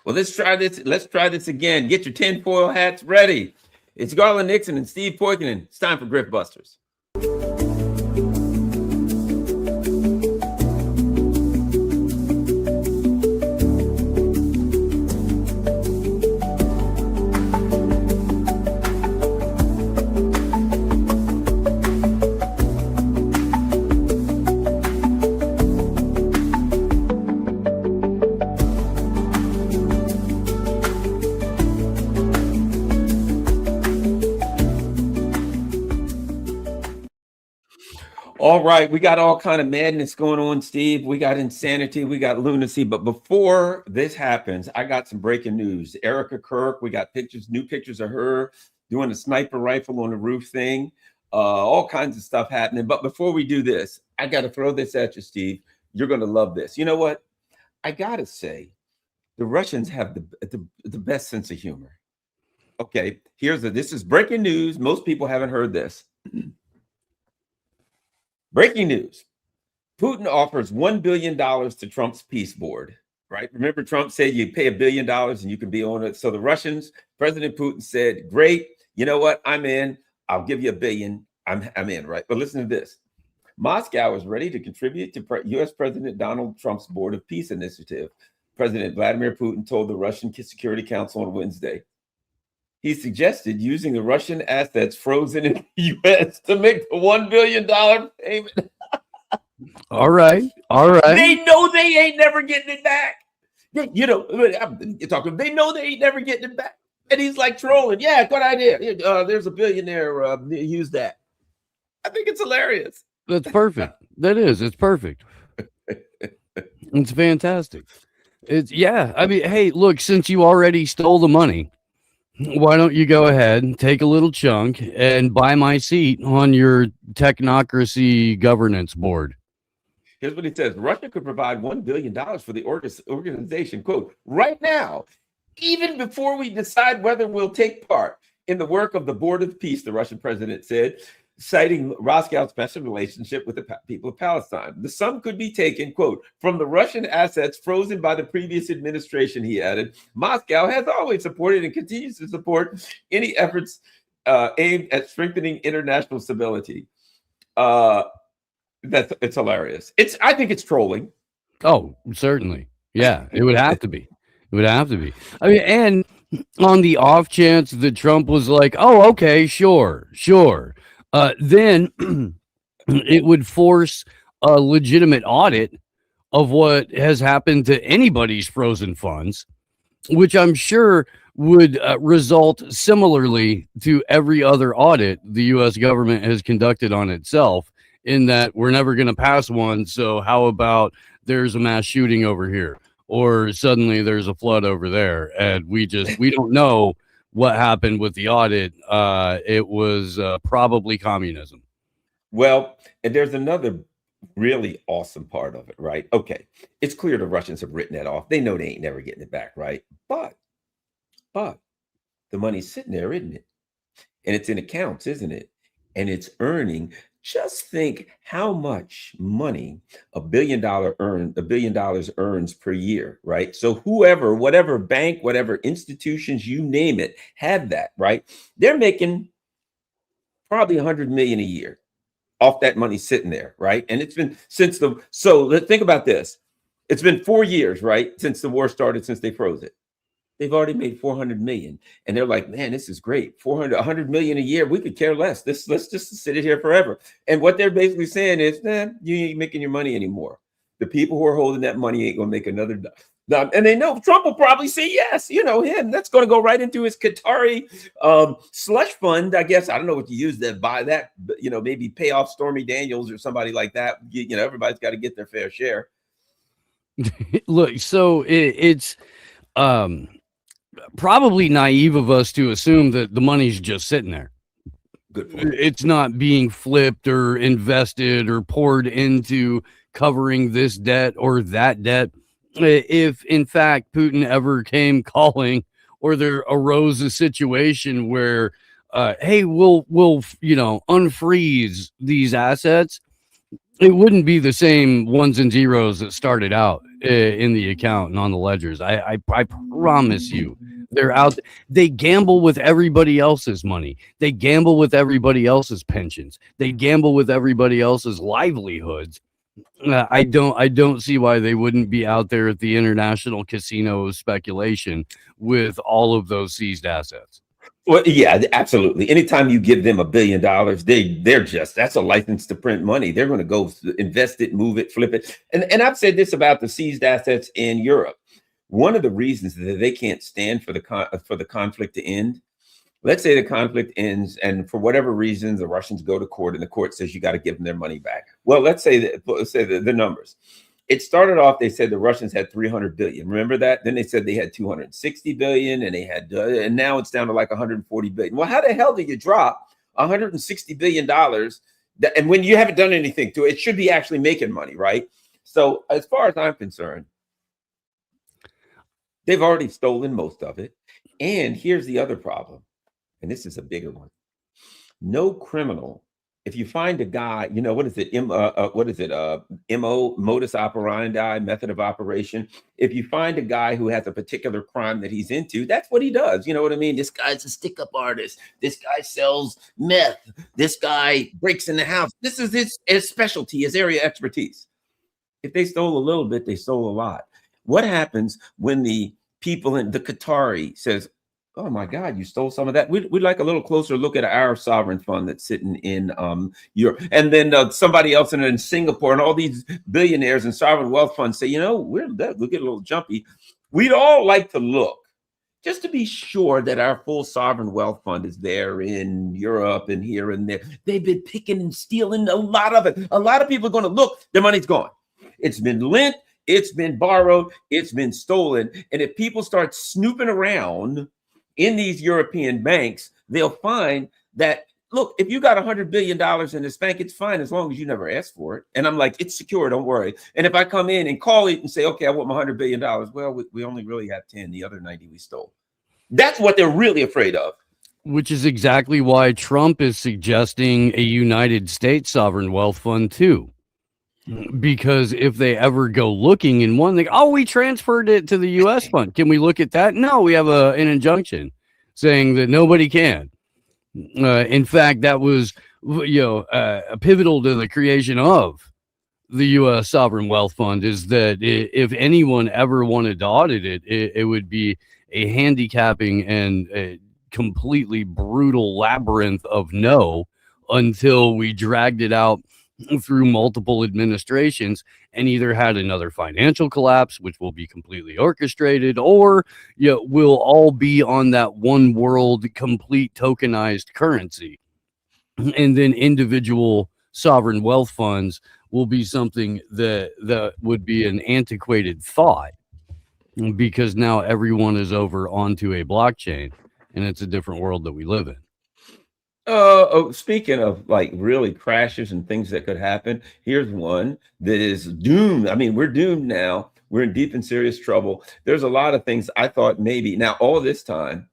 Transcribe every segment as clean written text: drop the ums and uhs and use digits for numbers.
Well, let's try this. Let's try this again. Get your tinfoil hats ready. It's Garland Nixon and Steve Poikonen. It's time for Griftbusters. All right, we got all kind of madness going on, Steve. We got insanity, we got lunacy. But before this happens, I got some breaking news. Erica Kirk, we got pictures, new pictures of her doing a sniper rifle on the roof thing. All kinds of stuff happening. But before we do this, I got to throw this at you, Steve. You're going to love this. You know what? I got to say, the Russians have the best sense of humor. Okay, this is breaking news. Most people haven't heard this. Breaking news. Putin offers $1 billion to Trump's peace board, right? Remember, Trump said you pay $1 billion and you can be on it. So the Russians, President Putin said, great, you know what? I'm in. I'll give you $1 billion. I'm in, right? But listen to this. Moscow is ready to contribute to U.S. President Donald Trump's Board of Peace initiative. President Vladimir Putin told the Russian Security Council on Wednesday. He suggested using the Russian assets frozen in the U.S. to make the $1 billion payment. All right. They know they ain't never getting it back. They know they ain't never getting it back. And he's like trolling. Yeah, good idea. There's a billionaire. Use that. I think it's hilarious. That's perfect. That is. It's perfect. It's fantastic. I mean, hey, look, since you already stole the money, why don't you go ahead and take a little chunk and buy my seat on your technocracy governance board? Here's what he says. Russia could provide $1 billion for the organization, quote, right now, even before we decide whether we'll take part in the work of the Board of Peace, the Russian president said, citing Moscow's special relationship with the people of Palestine. The sum could be taken, quote, from the Russian assets frozen by the previous administration, he added. Moscow has always supported and continues to support any efforts aimed at strengthening international stability. It's hilarious. I think it's trolling. Oh, certainly. Yeah, it would have to be. It would have to be. I mean, and on the off chance that Trump was like, oh, okay, sure. Then it would force a legitimate audit of what has happened to anybody's frozen funds, which I'm sure would result similarly to every other audit the U.S. government has conducted on itself, in that we're never going to pass one. So how about there's a mass shooting over here, or suddenly there's a flood over there, and we don't know what happened with the audit. It was probably communism. Well, and there's another really awesome part of it, right? Okay, it's clear the Russians have written that off. They know they ain't never getting it back, right? But the money's sitting there, isn't it? And it's in accounts, isn't it? And it's earning. Just think how much money $1 billion earns per year, right? So whatever bank, whatever institutions, you name it, have that, right? They're making probably 100 million a year off that money sitting there, right? And it's been so let's think about this. It's been 4 years, right, since the war started, since they froze it. They've already made 400 million. And they're like, man, this is great. 100 million a year. We could care less. Let's just sit it here forever. And what they're basically saying is, you ain't making your money anymore. The people who are holding that money ain't going to make another dime. And they know Trump will probably say yes. You know him. That's going to go right into his Qatari slush fund. I guess, I don't know what you use to buy that, but, maybe pay off Stormy Daniels or somebody like that. Everybody's got to get their fair share. Look, so it's probably naive of us to assume that the money's just sitting there. Good point. It's not being flipped or invested or poured into covering this debt or that debt. If in fact Putin ever came calling, or there arose a situation where hey, we'll unfreeze these assets, it wouldn't be the same ones and zeros that started out. in the account and on the ledgers. I promise you, they're out. They gamble with everybody else's money. They gamble with everybody else's pensions. They gamble with everybody else's livelihoods. I don't see why they wouldn't be out there at the international casino of speculation with all of those seized assets. Well, yeah, absolutely. Anytime you give them $1 billion, that's a license to print money. They're going to go invest it, move it, flip it. And I've said this about the seized assets in Europe. One of the reasons that they can't stand for the conflict to end. Let's say the conflict ends, and for whatever reason, the Russians go to court, and the court says you got to give them their money back. Well, let's say the numbers. It started off, they said the Russians had 300 billion. Remember that? Then they said they had 260 billion, and and now it's down to like 140 billion. Well, how the hell do you drop 160 billion dollars? And when you haven't done anything to it, it should be actually making money, right? So as far as I'm concerned, they've already stolen most of it. And here's the other problem, and this is a bigger one. No criminal, if you find a guy, what is it? MO, modus operandi, method of operation. If you find a guy who has a particular crime that he's into, that's what he does. You know what I mean? This guy's a stick-up artist. This guy sells meth. This guy breaks in the house. This is his specialty, his area of expertise. If they stole a little bit, they stole a lot. What happens when the people in the Qatari says, oh my God, you stole some of that? We'd like a little closer look at our sovereign fund that's sitting in Europe. And then somebody else in Singapore, and all these billionaires and sovereign wealth funds say, we'll get a little jumpy. We'd all like to look just to be sure that our full sovereign wealth fund is there in Europe and here and there. They've been picking and stealing a lot of it. A lot of people are going to look, their money's gone. It's been lent, it's been borrowed, it's been stolen. And if people start snooping around in these European banks, they'll find that, look, if you got $100 billion in this bank, it's fine as long as you never asked for it. And I'm like, it's secure, don't worry. And if I come in and call it and say, okay, I want my $100 billion, well, we only really have 10, the other 90 we stole. That's what they're really afraid of. Which is exactly why Trump is suggesting a United States sovereign wealth fund too. Because if they ever go looking in one, we transferred it to the U.S. fund. Can we look at that? No, we have an injunction saying that nobody can. In fact, that was pivotal to the creation of the U.S. sovereign wealth fund, is that if anyone ever wanted to audit it, it would be a handicapping and a completely brutal labyrinth of no, until we dragged it out through multiple administrations and either had another financial collapse, which will be completely orchestrated, or we'll all be on that one world complete tokenized currency. And then individual sovereign wealth funds will be something that would be an antiquated thought, because now everyone is over onto a blockchain and it's a different world that we live in. Speaking of like really crashes and things that could happen, here's one that is doomed. I mean, we're doomed now. We're in deep and serious trouble. There's a lot of things I thought maybe. Now, all this time,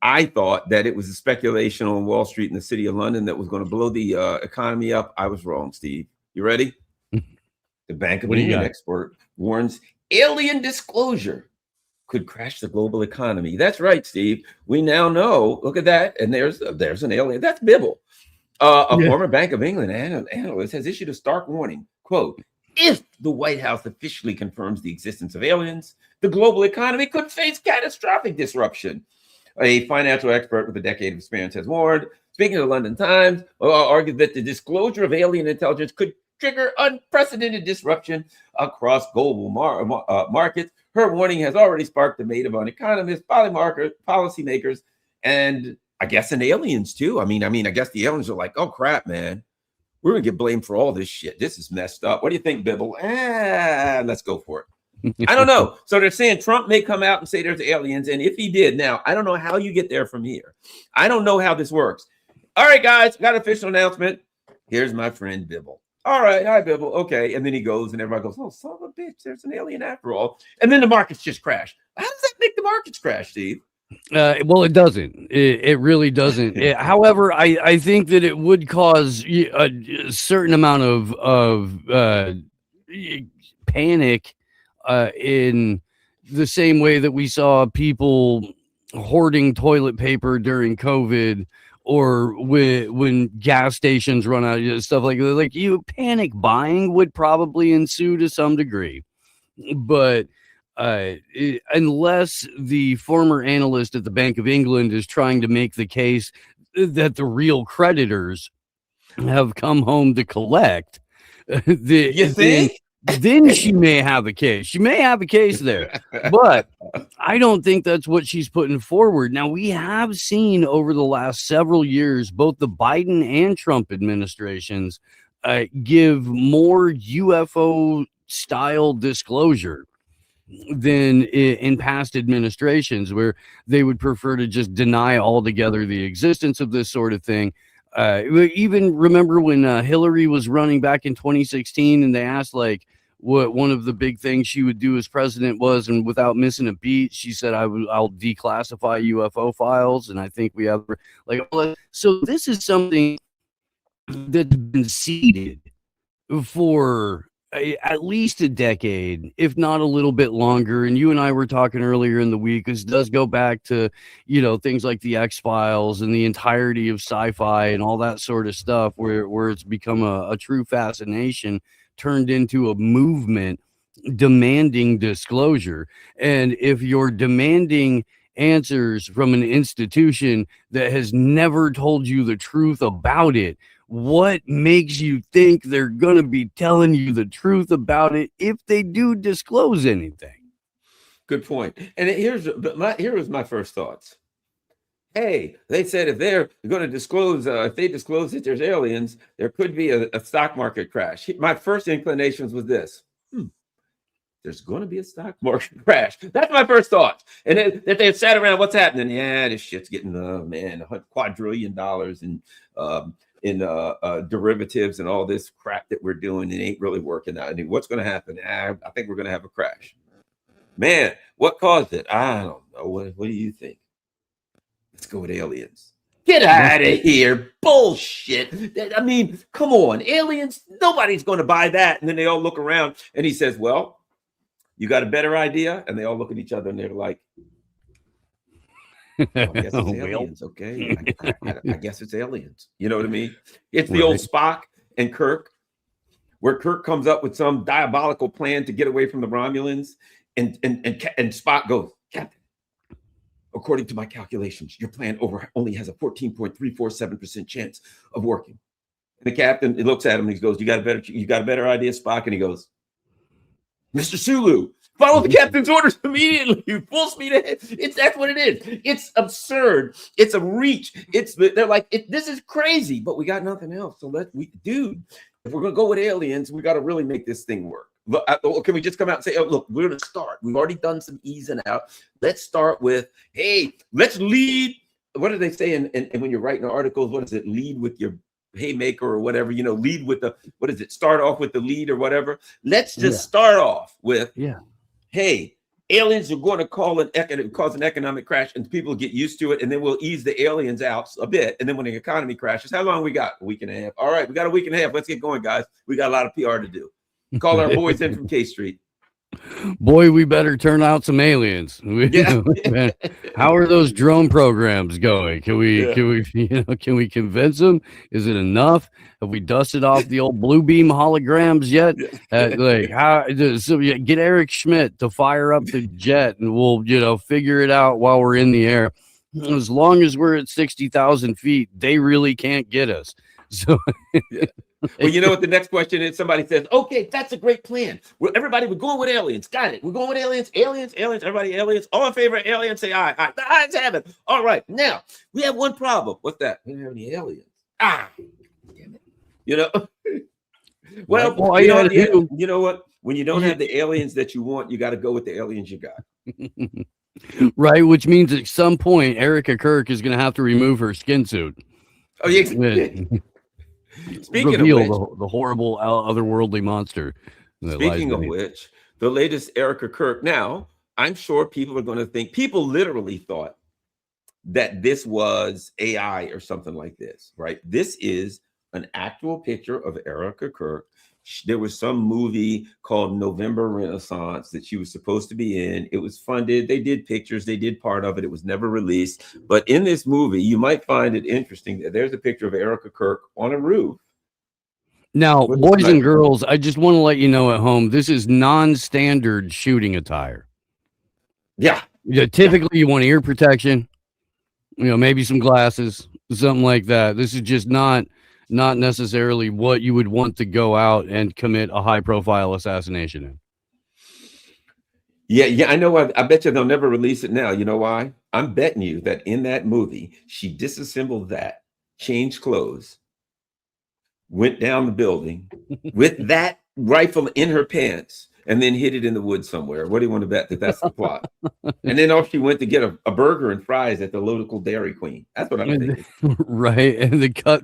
I thought that it was a speculation on Wall Street in the city of London that was going to blow the economy up. I was wrong, Steve. You ready? The Bank of England expert warns alien disclosure could crash the global economy. That's right, Steve. We now know. Look at that. And there's an alien. That's Bibble. Former Bank of England analyst has issued a stark warning. Quote, if the White House officially confirms the existence of aliens, the global economy could face catastrophic disruption. A financial expert with a decade of experience has warned. Speaking to the London Times, argued that the disclosure of alien intelligence could trigger unprecedented disruption across global markets. Her warning has already sparked debate among economists, policymakers, and I guess in aliens too. I mean, I guess the aliens are like, oh crap, man, we're gonna get blamed for all this shit. This is messed up. What do you think, Bibble? Let's go for it. I don't know. So they're saying Trump may come out and say there's aliens, and if he did, now I don't know how you get there from here. I don't know how this works. All right, guys, got an official announcement. Here's my friend Bibble. All right, hi, Bibble. Okay. And then he goes and everybody goes, oh, son of a bitch, there's an alien after all. And then the markets just crash. How does that make the markets crash, Steve? Well, it doesn't. It really doesn't. However, I think that it would cause a certain amount of panic in the same way that we saw people hoarding toilet paper during COVID, or when gas stations run out, stuff like that. Like, panic buying would probably ensue to some degree, but unless the former analyst at the Bank of England is trying to make the case that the real creditors have come home to collect, You think? then she may have a case. She may have a case there, but I don't think that's what she's putting forward. Now, we have seen over the last several years, both the Biden and Trump administrations give more UFO style disclosure than in past administrations, where they would prefer to just deny altogether the existence of this sort of thing. Even remember when Hillary was running back in 2016, and they asked like what one of the big things she would do as president was, and without missing a beat, she said, I'll declassify UFO files. And I think we have like, so this is something that's been seeded for at least a decade, if not a little bit longer. And you and I were talking earlier in the week, this does go back to, things like the X-Files and the entirety of sci-fi and all that sort of stuff, where it's become a true fascination, turned into a movement demanding disclosure. And if you're demanding answers from an institution that has never told you the truth about it, what makes you think they're going to be telling you the truth about it if they do disclose anything? Good point. And here was my first thoughts. Hey, they said if they're going to disclose, if they disclose that there's aliens, there could be a stock market crash. My first inclinations was this. There's going to be a stock market crash. That's my first thought. And that they sat around, what's happening? Yeah, this shit's getting, quadrillion dollars in derivatives and all this crap that we're doing. It ain't really working out. And what's going to happen? I think we're going to have a crash. Man, what caused it? I don't know. What do you think? Let's go with aliens. Get out of here. Bullshit. I mean, come on. Aliens, nobody's going to buy that. And then they all look around and he says, well, you got a better idea? And they all look at each other and they're like, I guess it's aliens, okay? I guess it's aliens. You know what I mean? It's the old Spock and Kirk, where Kirk comes up with some diabolical plan to get away from the Romulans, and Spock goes, Captain, according to my calculations, your plan only has a 14.347% chance of working. And the captain, he looks at him and he goes, you got a better idea, Spock? And he goes, Mr. Sulu, follow the captain's orders immediately. Full speed ahead. That's what it is. It's absurd. It's a reach. They're like, this is crazy, but we got nothing else. So dude, if we're gonna go with aliens, we got to really make this thing work. Can we just come out and say, oh, look, we're gonna start. We've already done some easing out. Let's start with, hey, let's lead. What do they say? And when you're writing articles, what is it? Lead with your haymaker or whatever, lead with start off with the lead or whatever. Let's just start off with, hey, aliens are going to cause an economic crash, and people get used to it, and then we'll ease the aliens out a bit. And then when the economy crashes, how long we got? A week and a half. All right, we got a week and a half. Let's get going, guys. We got a lot of PR to do. Call our boys in from K Street. Boy, we better turn out some aliens. How are those drone programs going? Can we convince them? Is it enough? Have we dusted off the old blue beam holograms yet? Get Eric Schmidt to fire up the jet, and we'll figure it out while we're in the air. As long as we're at 60,000 feet, they really can't get us. So. Well, you know what the next question is? Somebody says, okay, that's a great plan. Everybody, we're going with aliens. Got it. We're going with aliens. Everybody, aliens. All in favor of aliens, say aye. Aye. The ayes have it. All right. Now, we have one problem. What's that? We don't have any aliens. Damn it. Well, you know what? When you don't have the aliens that you want, you got to go with the aliens you got. Right, which means at some point, Erica Kirk is going to have to remove her skin suit. Oh, yeah. Speaking reveal of which, the horrible otherworldly monster. Speaking of which, the latest Erica Kirk. Now, I'm sure people are going to think, people literally thought that this was AI or something like this, right? This is an actual picture of Erica Kirk There was some movie called November Renaissance that she was supposed to be in. It was funded. They did pictures. They did part of it. It was never released. But in this movie, you might find it interesting that there's a picture of Erica Kirk on a roof. Now, with a boys and sniper. girls, I just want to let you know at home, this is non-standard shooting attire. Yeah. Typically, you want ear protection, maybe some glasses, something like that. This is just not necessarily what you would want to go out and commit a high-profile assassination in. Yeah, I know. I bet you they'll never release it now. You know why? I'm betting you that in that movie, she disassembled that, changed clothes, went down the building with that rifle in her pants, and then hid it in the woods somewhere. What do you want to bet that that's the plot? And then off she went to get a burger and fries at the local Dairy Queen. That's what I'm thinking. Right. And the cut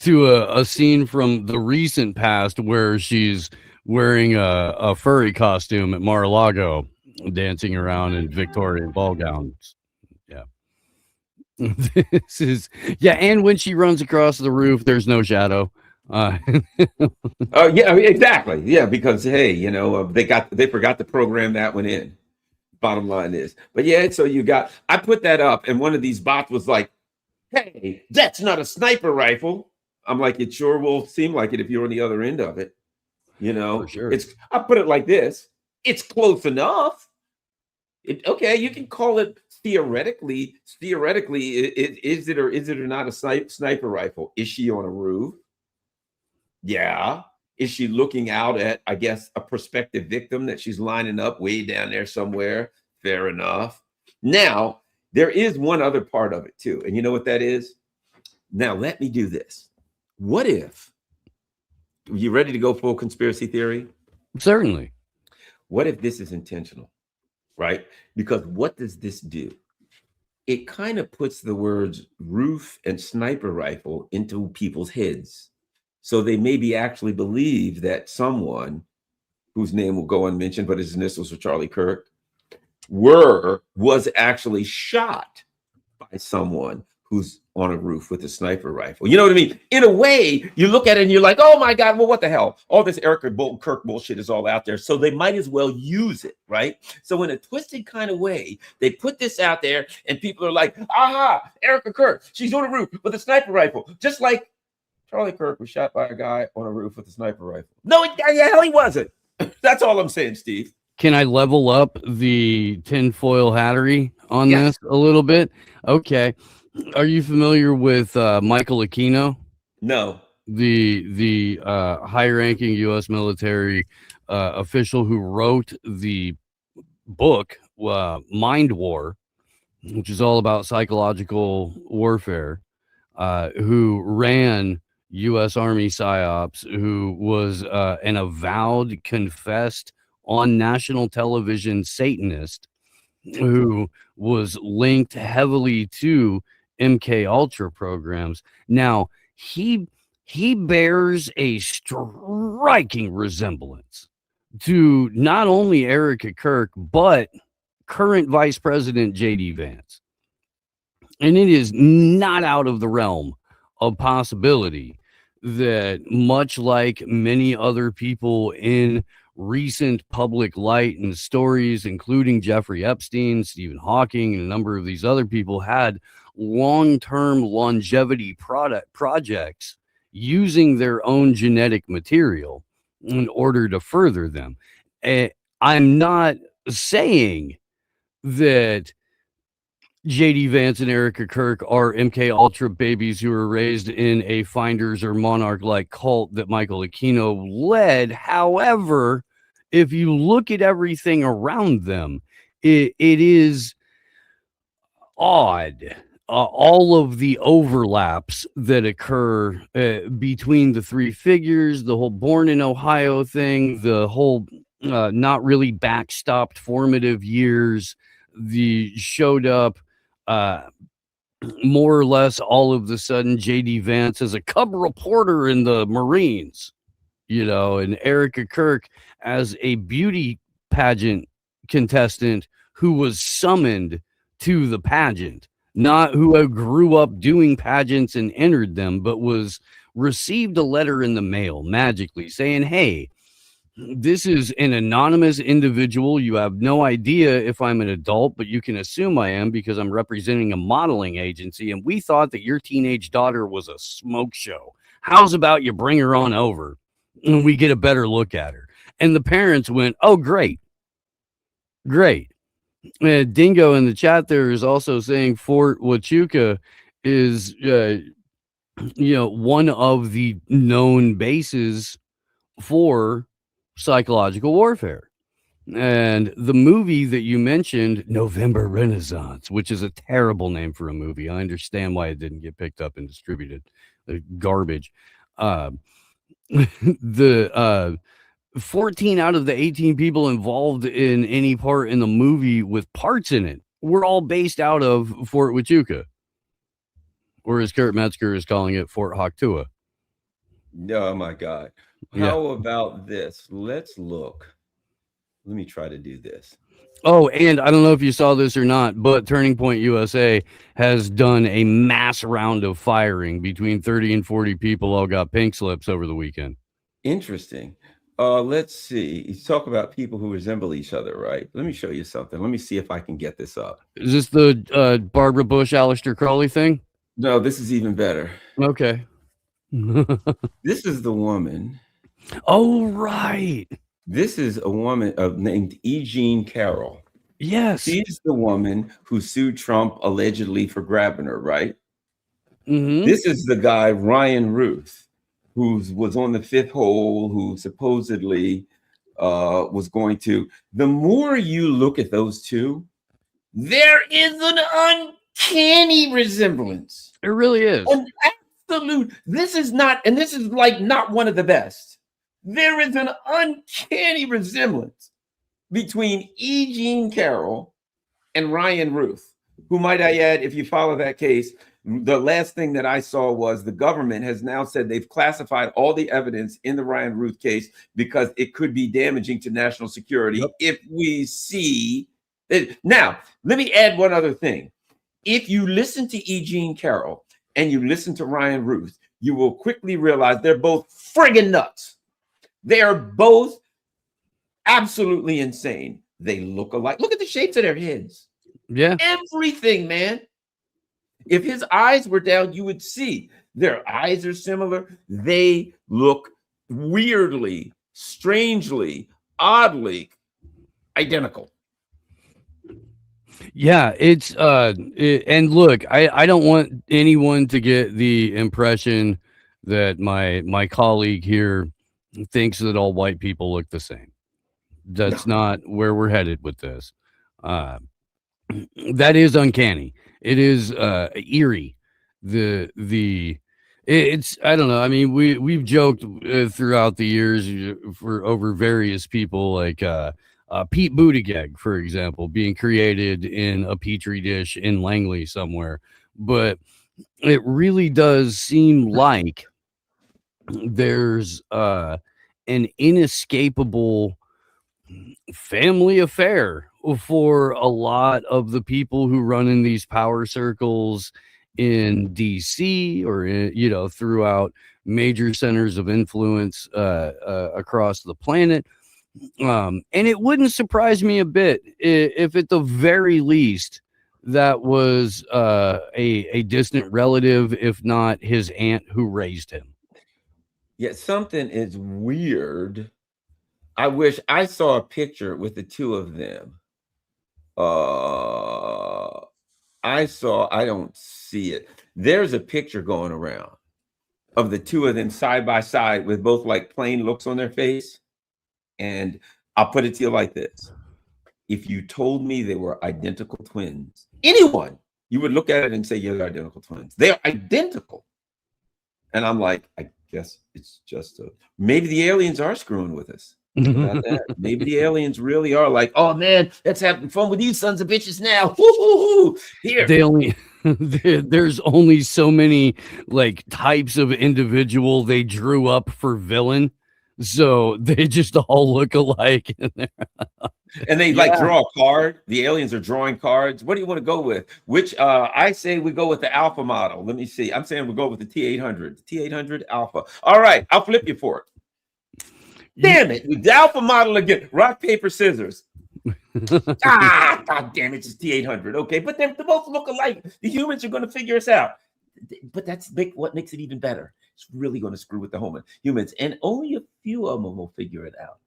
to a scene from the recent past where she's wearing a furry costume at Mar-a-Lago, dancing around in Victorian ball gowns. Yeah. This is, and when she runs across the roof, there's no shadow. Oh yeah, exactly. Yeah, because hey, they forgot to program that one in. Bottom line is, but yeah, so I put that up, and one of these bots was like, "Hey, that's not a sniper rifle." I'm like, "It sure will seem like it if you're on the other end of it." For sure. I put it like this: it's close enough. Okay, you can call it theoretically. Is it or not a sniper rifle? Is she on a roof? Yeah. Is she looking out at, I guess, a prospective victim that she's lining up way down there somewhere? Fair enough. Now, there is one other part of it too. And you know what that is? Now, let me do this. What if, you ready to go full conspiracy theory? Certainly. What if this is intentional, right? Because what does this do? It kind of puts the words roof and sniper rifle into people's heads. So they maybe actually believe that someone whose name will go unmentioned, but his initials are Charlie Kirk, was actually shot by someone who's on a roof with a sniper rifle. You know what I mean? In a way, you look at it and you're like, oh my God, well, what the hell? All this Erica Kirk bullshit is all out there. So they might as well use it, right? So in a twisted kind of way, they put this out there and people are like, aha, Erica Kirk, she's on a roof with a sniper rifle, just like Charlie Kirk was shot by a guy on a roof with a sniper rifle. No, hell he wasn't. That's all I'm saying, Steve. Can I level up the tinfoil hattery on this a little bit? Okay. Are you familiar with Michael Aquino? No. The high-ranking U.S. military official who wrote the book Mind War, which is all about psychological warfare, who ran U.S. Army PSYOPs, who was an avowed, confessed on national television Satanist, who was linked heavily to MK Ultra programs. Now, he bears a striking resemblance to not only Erica Kirk, but current Vice President J.D. Vance. And it is not out of the realm of possibility that, much like many other people in recent public light and stories, including Jeffrey Epstein, Stephen Hawking, and a number of these other people, had long-term longevity projects using their own genetic material in order to further them. I'm not saying that J.D. Vance and Erica Kirk are MK Ultra babies who were raised in a Finders or Monarch-like cult that Michael Aquino led. However, if you look at everything around them, it is odd. All of the overlaps that occur between the three figures, the whole born in Ohio thing, the whole not really backstopped formative years, the showed up more or less all of the sudden J.D. Vance as a cub reporter in the Marines, and Erica Kirk as a beauty pageant contestant who was summoned to the pageant, not who grew up doing pageants and entered them, but was received a letter in the mail magically saying, hey, this is an anonymous individual. You have no idea if I'm an adult, but you can assume I am because I'm representing a modeling agency. And we thought that your teenage daughter was a smoke show. How's about you bring her on over and we get a better look at her? And the parents went, oh, great. Great. Dingo in the chat there is also saying Fort Huachuca is, one of the known bases for psychological warfare. And the movie that you mentioned, November Renaissance, which is a terrible name for a movie. I understand why it didn't get picked up and distributed. Garbage. The 14 out of the 18 people involved in any part in the movie with parts in it were all based out of Fort Huachuca, or as Kurt Metzger is calling it, Fort Hochtua. Oh my God. How about this? Let's look. Let me try to do this. Oh, and I don't know if you saw this or not, but Turning Point USA has done a mass round of firing. Between 30 and 40 people all got pink slips over the weekend. Interesting. Let's see. You talk about people who resemble each other, right? Let me show you something. Let me see if I can get this up. Is this the Barbara Bush, Aleister Crowley thing? No, this is even better. Okay. This is the woman. Oh, right. This is a woman named E. Jean Carroll. Yes. She's the woman who sued Trump allegedly for grabbing her, right? Mm-hmm. This is the guy, Ryan Ruth, who was on the fifth hole, who supposedly was going to. The more you look at those two, there is an uncanny resemblance. It really is. An absolute. This is not, and this is like not one of the best. There is an uncanny resemblance between E. Jean Carroll and Ryan Ruth, who, might I add, if you follow that case, the last thing that I saw was the government has now said they've classified all the evidence in the Ryan Ruth case because it could be damaging to national security if we see it. Now, let me add one other thing. If you listen to E. Jean Carroll and you listen to Ryan Ruth, you will quickly realize they're both friggin' nuts. They are both absolutely insane. They look alike. Look at the shapes of their heads. Yeah. Everything, man. If his eyes were down, you would see their eyes are similar. They look weirdly, strangely, oddly identical. Yeah, it's and look, I don't want anyone to get the impression that my colleague here thinks that all white people look the same. That's not where we're headed with this. That is uncanny. It is eerie. It's I don't know. I mean, we've joked throughout the years for over various people like Pete Buttigieg, for example, being created in a petri dish in Langley somewhere, but it really does seem like there's an inescapable family affair for a lot of the people who run in these power circles in DC or throughout major centers of influence across the planet. And it wouldn't surprise me a bit if at the very least that was a distant relative, if not his aunt who raised him. Yeah, something is weird. I wish I saw a picture with the two of them. I don't see it. There's a picture going around of the two of them side by side with both like plain looks on their face. And I'll put it to you like this. If you told me they were identical twins, anyone, you would look at it and say, yeah, they're identical twins. They're identical. And I'm like, I guess it's just maybe the aliens are screwing with us. About that. Maybe the aliens really are like, oh man, let's have fun with you sons of bitches now. Woo-hoo-hoo. Here. There's only so many like types of individual they drew up for villain So they just all look alike. And they like Yeah. draw a card. The aliens are drawing cards. What do you want to go with? Which I say we go with the alpha model. Let me see. I'm saying we go with the T800. The T800 alpha. All right, I'll flip you for it. Damn it. The alpha model again. Rock, paper, scissors. God damn it. It's T800. Okay, but they both look alike. The humans are going to figure us out. But that's what makes it even better. It's really going to screw with the humans. And only a few of them will figure it out.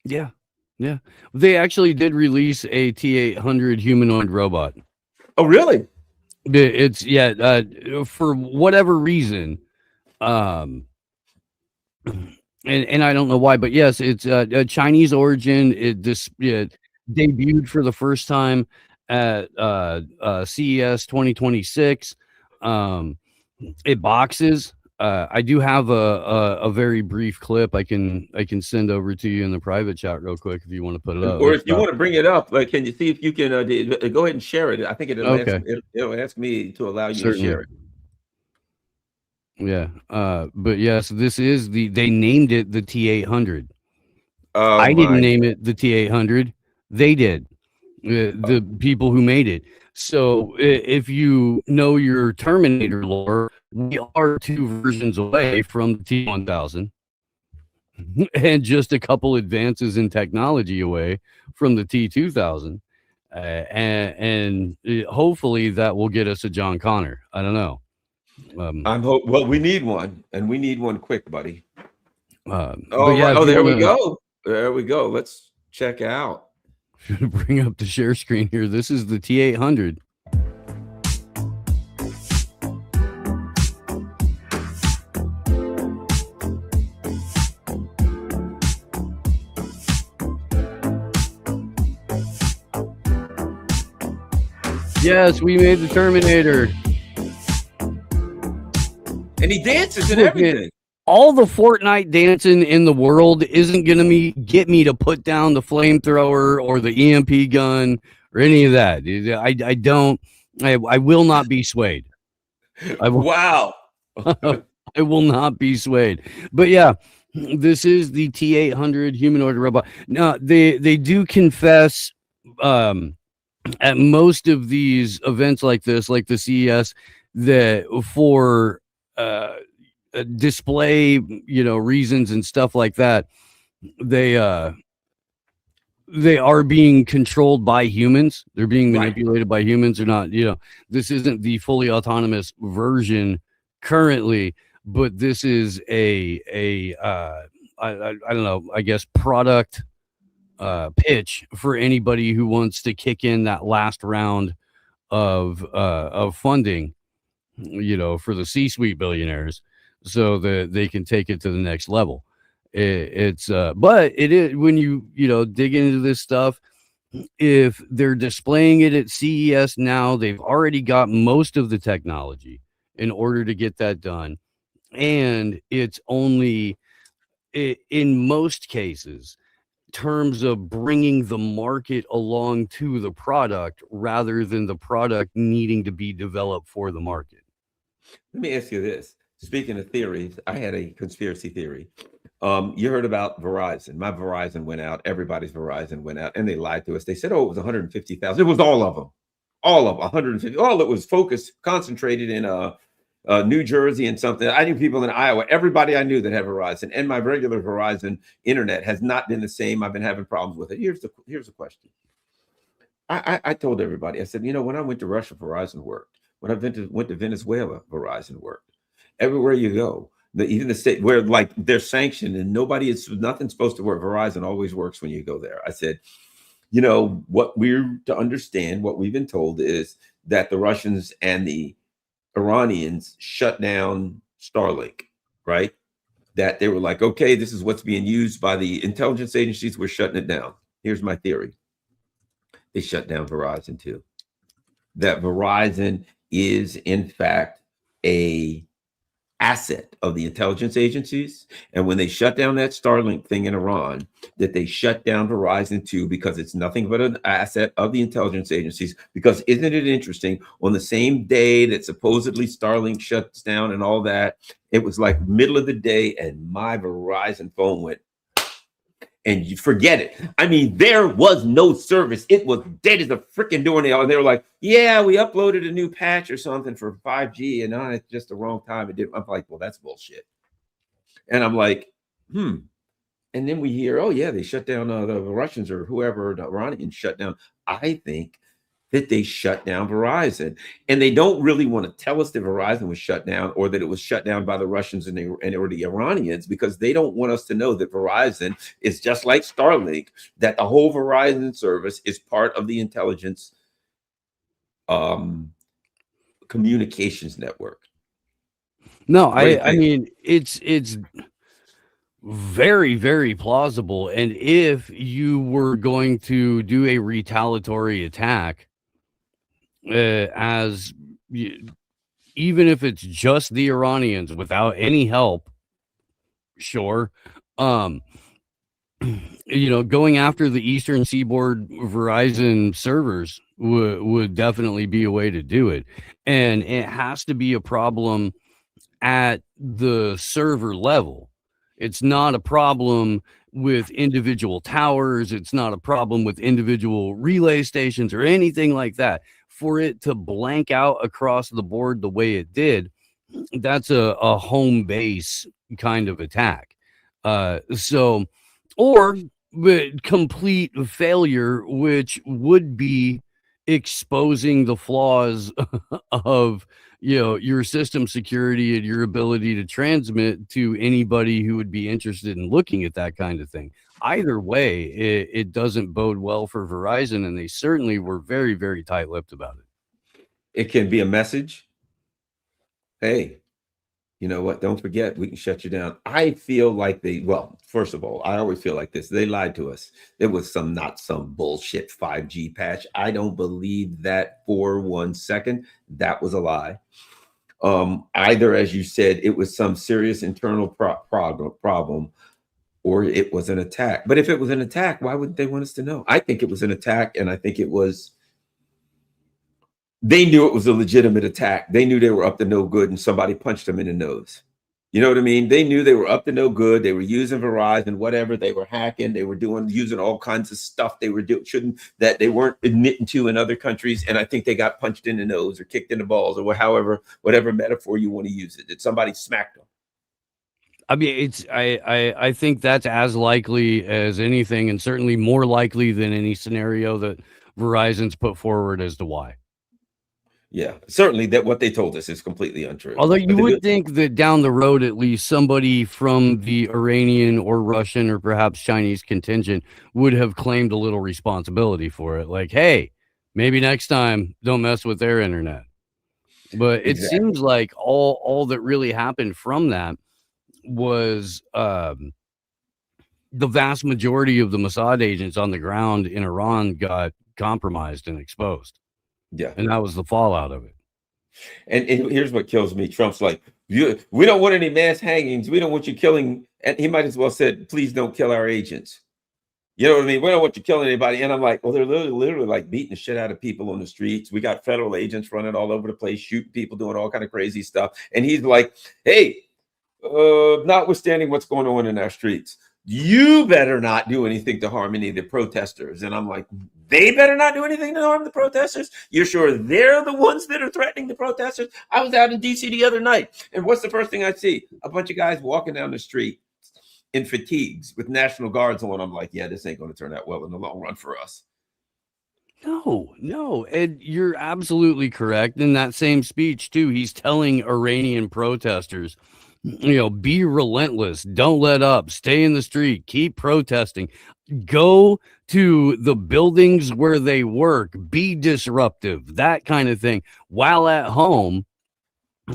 Yeah. Yeah. They actually did release a T800 humanoid robot. Oh, really? It's for whatever reason. And I don't know why, but yes, it's a Chinese origin. It debuted for the first time at CES 2026. It boxes. I do have a very brief clip I can send over to you in the private chat real quick if you want to put it up. Or if you want to bring it up, like, can you see if you can go ahead and share it? I think it'll ask me to allow you Certainly. to share it. Yeah. But yes, this is they named it the T800. Oh, I didn't name it the T800. They did. The people who made it. So if you know your Terminator lore, we are 2 versions away from the T1000 and just a couple advances in technology away from the T2000. And hopefully that will get us a John Connor. I don't know. Well, we need one, and we need one quick, buddy. Yeah, there we go. There we go. Let's check out. Bring up the share screen here. This is the T800. Yes, we made the Terminator. And he dances and everything. All the Fortnite dancing in the world isn't going to get me to put down the flamethrower or the EMP gun or any of that. I will not be swayed. Wow. I will not be swayed. But yeah, this is the T800 humanoid robot. Now, they do confess at most of these events like this, like the CES, that for display, reasons and stuff like that, they are being controlled by humans. They're being manipulated by humans. They're not, this isn't the fully autonomous version currently, but this is I don't know, I guess product pitch for anybody who wants to kick in that last round of funding, for the C-suite billionaires, so that they can take it to the next level. But it is, when you dig into this stuff, if they're displaying it at CES now, they've already got most of the technology in order to get that done, and it's only in most cases terms of bringing the market along to the product rather than the product needing to be developed for the market. Let me ask you this. Speaking of theories, I had a conspiracy theory. You heard about Verizon. My Verizon went out. Everybody's Verizon went out, and they lied to us. They said, it was 150,000. It was all of them. All of 150. All it was concentrated in New Jersey and something. I knew people in Iowa. Everybody I knew that had Verizon, and my regular Verizon internet has not been the same. I've been having problems with it. Here's the question. I told everybody. I said, when I went to Russia, Verizon worked. When I went to Venezuela, Verizon worked. Everywhere you go, even the state where like they're sanctioned and nothing's supposed to work, Verizon always works when you go there. I said, what we're to understand, what we've been told is that the Russians and the Iranians shut down Starlink, right? That they were like, okay, this is what's being used by the intelligence agencies. We're shutting it down. Here's my theory. They shut down Verizon too. That Verizon is in fact a asset of the intelligence agencies. And when they shut down that Starlink thing in Iran, that they shut down Verizon too, because it's nothing but an asset of the intelligence agencies. Because isn't it interesting, on the same day that supposedly Starlink shuts down and all that, it was like middle of the day and my Verizon phone went, and you forget it. I mean, there was no service. It was dead as a freaking doornail. And they were like, yeah, we uploaded a new patch or something for 5G, and it's just the wrong time. I'm like, well, that's bullshit. And I'm like, And then we hear, oh, yeah, they shut down the Russians or whoever, the Iranians shut down. I think that they shut down Verizon. And they don't really want to tell us that Verizon was shut down or that it was shut down by the Russians or the Iranians, because they don't want us to know that Verizon is just like Starlink, that the whole Verizon service is part of the intelligence communications network. No, I mean, it's very, very plausible. And if you were going to do a retaliatory attack, even if it's just the Iranians without any help, sure. Going after the Eastern Seaboard Verizon servers would definitely be a way to do it. And it has to be a problem at the server level. It's not a problem with individual towers. It's not a problem with individual relay stations or anything like that. For it to blank out across the board the way it did, that's a home base kind of attack. Or complete failure, which would be exposing the flaws of your system security and your ability to transmit to anybody who would be interested in looking at that kind of thing. Either way, it doesn't bode well for Verizon, and they certainly were very, very tight-lipped about it. It can be a message. Hey, you know what? Don't forget, we can shut you down. I feel like first of all, I always feel like this. They lied to us. It was not some bullshit 5G patch. I don't believe that for 1 second. That was a lie. Either, as you said, it was some serious internal problem, or it was an attack. But if it was an attack, why wouldn't they want us to know? I think it was an attack, and I think they knew it was a legitimate attack. They knew they were up to no good, and somebody punched them in the nose. You know what I mean? They knew they were up to no good. They were using Verizon, whatever. They were hacking. They were using all kinds of stuff they were doing that they weren't admitting to in other countries. And I think they got punched in the nose or kicked in the balls or whatever metaphor you want to use it. That somebody smacked them. I mean, I think that's as likely as anything, and certainly more likely than any scenario that Verizon's put forward as to why. Yeah, certainly that what they told us is completely untrue. Although you would think that down the road, at least somebody from the Iranian or Russian or perhaps Chinese contingent would have claimed a little responsibility for it. Like, hey, maybe next time don't mess with their internet. But it seems like all that really happened from that was the vast majority of the Mossad agents on the ground in Iran got compromised and exposed. Yeah. And that was the fallout of it. And here's what kills me. Trump's like, we don't want any mass hangings. We don't want you killing. And he might as well said, please don't kill our agents. You know what I mean? We don't want you killing anybody. And I'm like, well, they're literally like beating the shit out of people on the streets. We got federal agents running all over the place, shooting people, doing all kind of crazy stuff. And he's like, hey, notwithstanding what's going on in our streets, you better not do anything to harm any of the protesters. And I'm like, they better not do anything to harm the protesters? You're sure they're the ones that are threatening the protesters? I was out in DC the other night, and what's the first thing I see? A bunch of guys walking down the street in fatigues with National Guards on. I'm like, yeah, this ain't going to turn out well in the long run for us. No. And you're absolutely correct. In that same speech, too, he's telling Iranian protesters, be relentless. Don't let up. Stay in the street. Keep protesting. Go to the buildings where they work. Be disruptive. That kind of thing. While at home,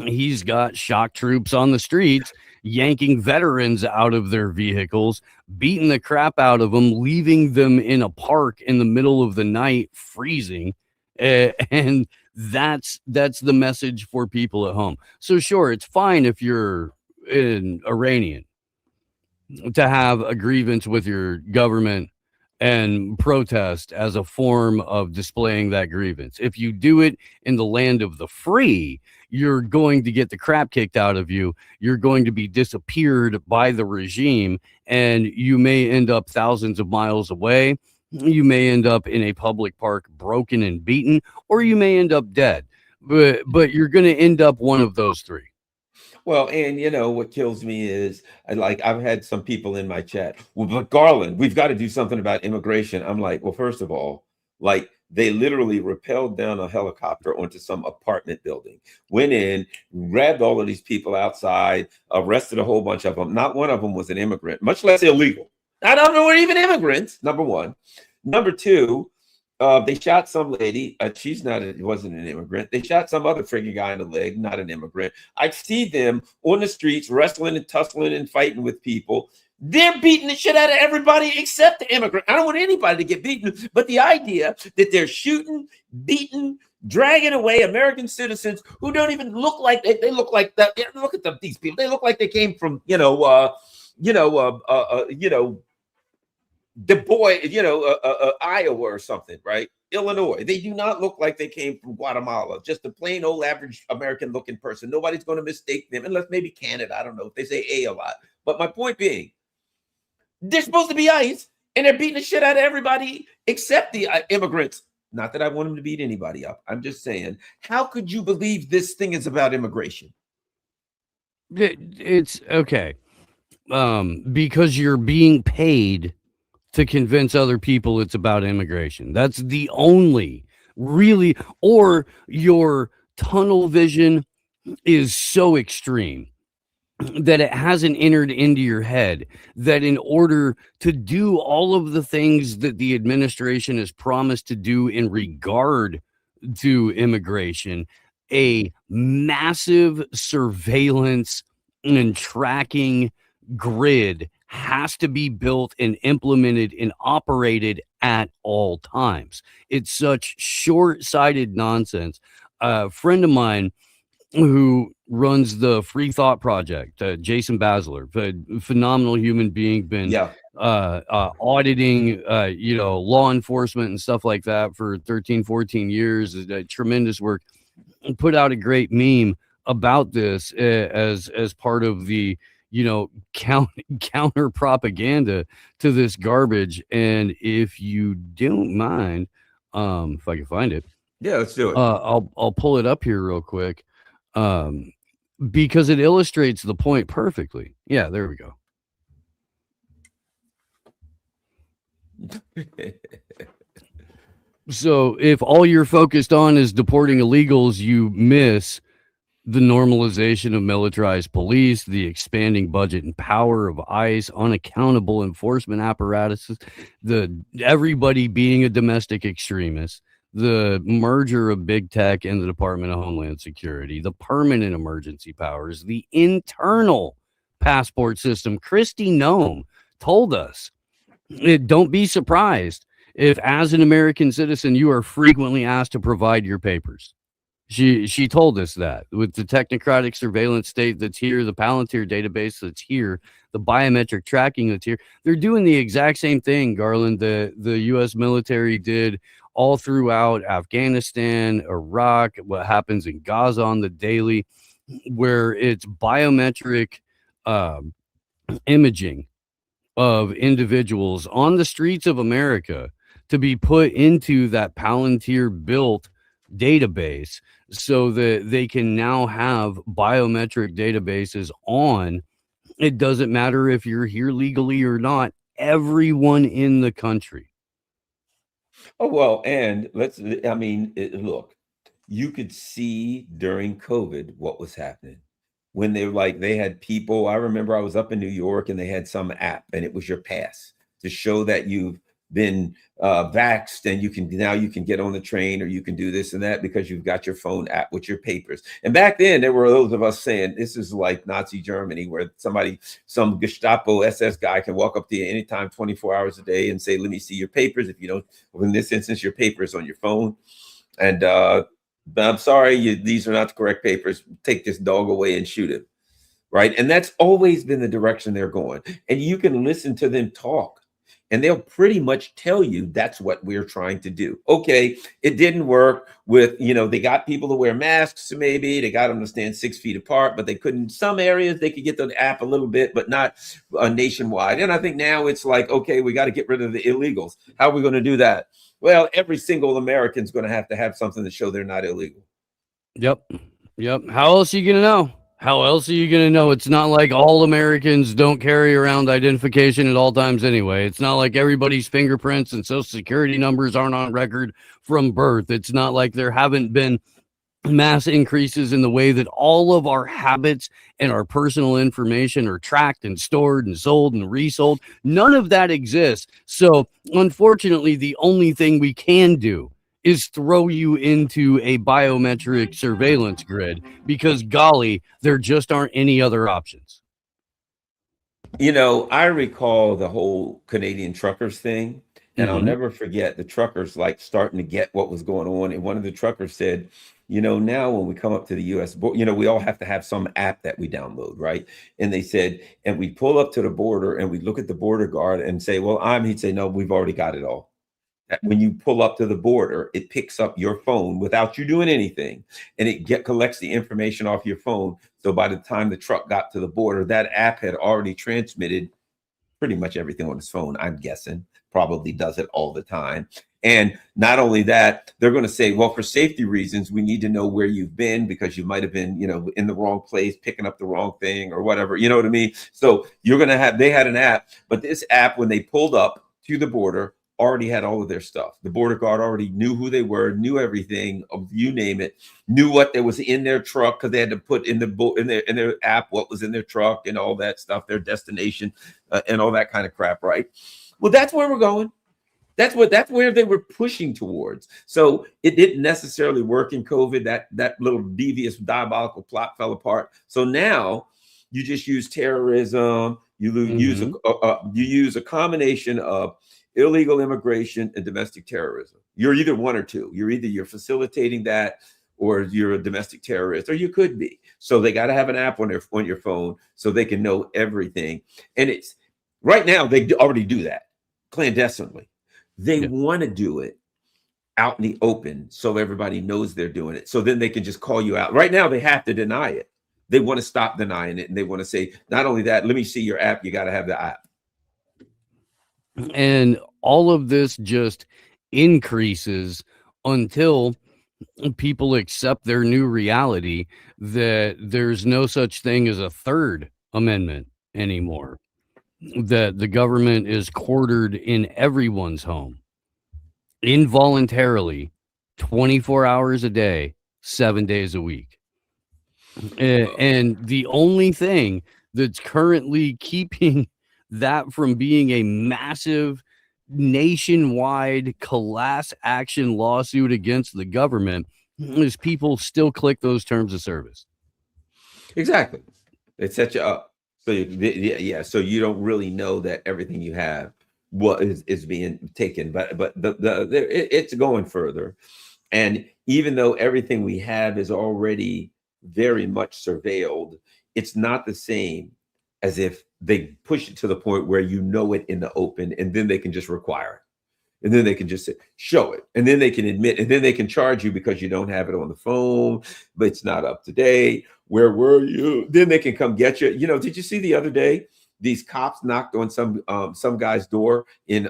he's got shock troops on the streets, yanking veterans out of their vehicles, beating the crap out of them, leaving them in a park in the middle of the night, freezing. And That's the message for people at home. So sure, it's fine if you're an Iranian to have a grievance with your government and protest as a form of displaying that grievance. If you do it in the land of the free, you're going to get the crap kicked out of you. You're going to be disappeared by the regime, and you may end up thousands of miles away. You may end up in a public park broken and beaten, or you may end up dead. But you're going to end up one of those three. Well, and what kills me is I've had some people in my chat. Well, but Garland, we've got to do something about immigration. I'm like, well, first of all, like they literally rappelled down a helicopter onto some apartment building, went in, grabbed all of these people outside, arrested a whole bunch of them. Not one of them was an immigrant, much less illegal. I don't know what even immigrants. Number one. Number two, they shot some lady. Wasn't an immigrant. They shot some other frigging guy in the leg, not an immigrant. I see them on the streets wrestling and tussling and fighting with people. They're beating the shit out of everybody except the immigrant. I don't want anybody to get beaten, but the idea that they're shooting, beating, dragging away American citizens who don't even look like they look like that. Look at them, these people. They look like they came from Du Bois, Iowa or something, right? Illinois. They do not look like they came from Guatemala. Just a plain old average American looking person. Nobody's going to mistake them unless maybe Canada. I don't know if they say a lot. But my point being, they're supposed to be ICE, and they're beating the shit out of everybody except the immigrants. Not that I want them to beat anybody up. I'm just saying, how could you believe this thing is about immigration? It's okay. Because you're being paid to convince other people it's about immigration. That's the only really, or your tunnel vision is so extreme that it hasn't entered into your head that in order to do all of the things that the administration has promised to do in regard to immigration, a massive surveillance and tracking grid has to be built and implemented and operated at all times. It's such short-sighted nonsense. A friend of mine who runs the Free Thought Project, Jason Basler, a phenomenal human being, been auditing, law enforcement and stuff like that for 13, 14 years, tremendous work, put out a great meme about this as part of the counter propaganda to this garbage. And if you don't mind, if I can find it, let's do it. I'll pull it up here real quick, because it illustrates the point perfectly. Yeah, there we go. So if all you're focused on is deporting illegals, you miss the normalization of militarized police, the expanding budget and power of ICE, unaccountable enforcement apparatuses, everybody being a domestic extremist, the merger of big tech and the Department of Homeland Security, the permanent emergency powers, the internal passport system. Kristi Noem told us, don't be surprised if, as an American citizen, you are frequently asked to provide your papers. She told us that with the technocratic surveillance state that's here, the Palantir database that's here, the biometric tracking that's here, they're doing the exact same thing, Garland, the U.S. military did all throughout Afghanistan, Iraq, what happens in Gaza on the daily, where it's biometric imaging of individuals on the streets of America to be put into that Palantir built database so that they can now have biometric databases on. It doesn't matter if you're here legally or not, everyone in the country. Oh, well, and look, you could see during COVID what was happening when they had people. I remember I was up in New York and they had some app and it was your pass to show that you've been vaxxed, and you can get on the train, or you can do this and that because you've got your phone app with your papers. And back then there were those of us saying this is like Nazi Germany, where some Gestapo SS guy can walk up to you anytime, 24 hours a day, and say, let me see your papers. If you don't, well, in this instance, your papers on your phone. And I'm sorry, these are not the correct papers. Take this dog away and shoot him. Right. And that's always been the direction they're going. And you can listen to them talk and they'll pretty much tell you that's what we're trying to do. Okay, it didn't work with, they got people to wear masks, maybe they got them to stand 6 feet apart, but they couldn't. Some areas they could get the app a little bit, but not nationwide. And I think now it's like, okay, we got to get rid of the illegals. How are we going to do that? Well, every single American's going to have something to show they're not illegal. Yep. How else are you going to know? How else are you going to know? It's not like all Americans don't carry around identification at all times anyway. It's not like everybody's fingerprints and social security numbers aren't on record from birth. It's not like there haven't been mass increases in the way that all of our habits and our personal information are tracked and stored and sold and resold. None of that exists. So unfortunately, the only thing we can do is throw you into a biometric surveillance grid because, golly, there just aren't any other options. I recall the whole Canadian truckers thing, and I'll never forget the truckers like starting to get what was going on. And one of the truckers said, now when we come up to the US border, we all have to have some app that we download, right? And they said, and we pull up to the border and we look at the border guard and say, well, he'd say, no, we've already got it all. When you pull up to the border, it picks up your phone without you doing anything, and it collects the information off your phone. So by the time the truck got to the border, that app had already transmitted pretty much everything on his phone. I'm guessing probably does it all the time. And not only that, they're going to say, well, for safety reasons, we need to know where you've been because you might have been, in the wrong place, picking up the wrong thing or whatever. You know what I mean? So you're going to they had an app, but this app, when they pulled up to the border, already had all of their stuff. The border guard already knew who they were, knew everything, you name it, knew what there was in their truck because they had to put in their app what was in their truck and all that stuff, their destination and all that kind of crap, right? Well, that's where we're going. That's where they were pushing towards. So it didn't necessarily work in COVID. That little devious, diabolical plot fell apart. So now you just use terrorism. You use a combination of illegal immigration and domestic terrorism. You're either one or two. You're facilitating that, or you're a domestic terrorist, or you could be. So they got to have an app on your phone so they can know everything. And it's right now they already do that clandestinely. They want to do it out in the open so everybody knows they're doing it. So then they can just call you out. Right now they have to deny it. They want to stop denying it, and they want to say, not only that, let me see your app. You got to have the app. And all of this just increases until people accept their new reality that there's no such thing as a Third Amendment anymore, that the government is quartered in everyone's home involuntarily, 24 hours a day, 7 days a week. And the only thing that's currently keeping that from being a massive nationwide class action lawsuit against the government is people still click those terms of service. Exactly. It sets you up. So so you don't really know that everything you have is being taken, but it's going further. And even though everything we have is already very much surveilled, it's not the same as if they push it to the point where you know it in the open, and then they can just require it. And then they can just show it. And then they can admit, and then they can charge you because you don't have it on the phone, but it's not up to date. Where were you? Then they can come get you. Did you see the other day, these cops knocked on some guy's door in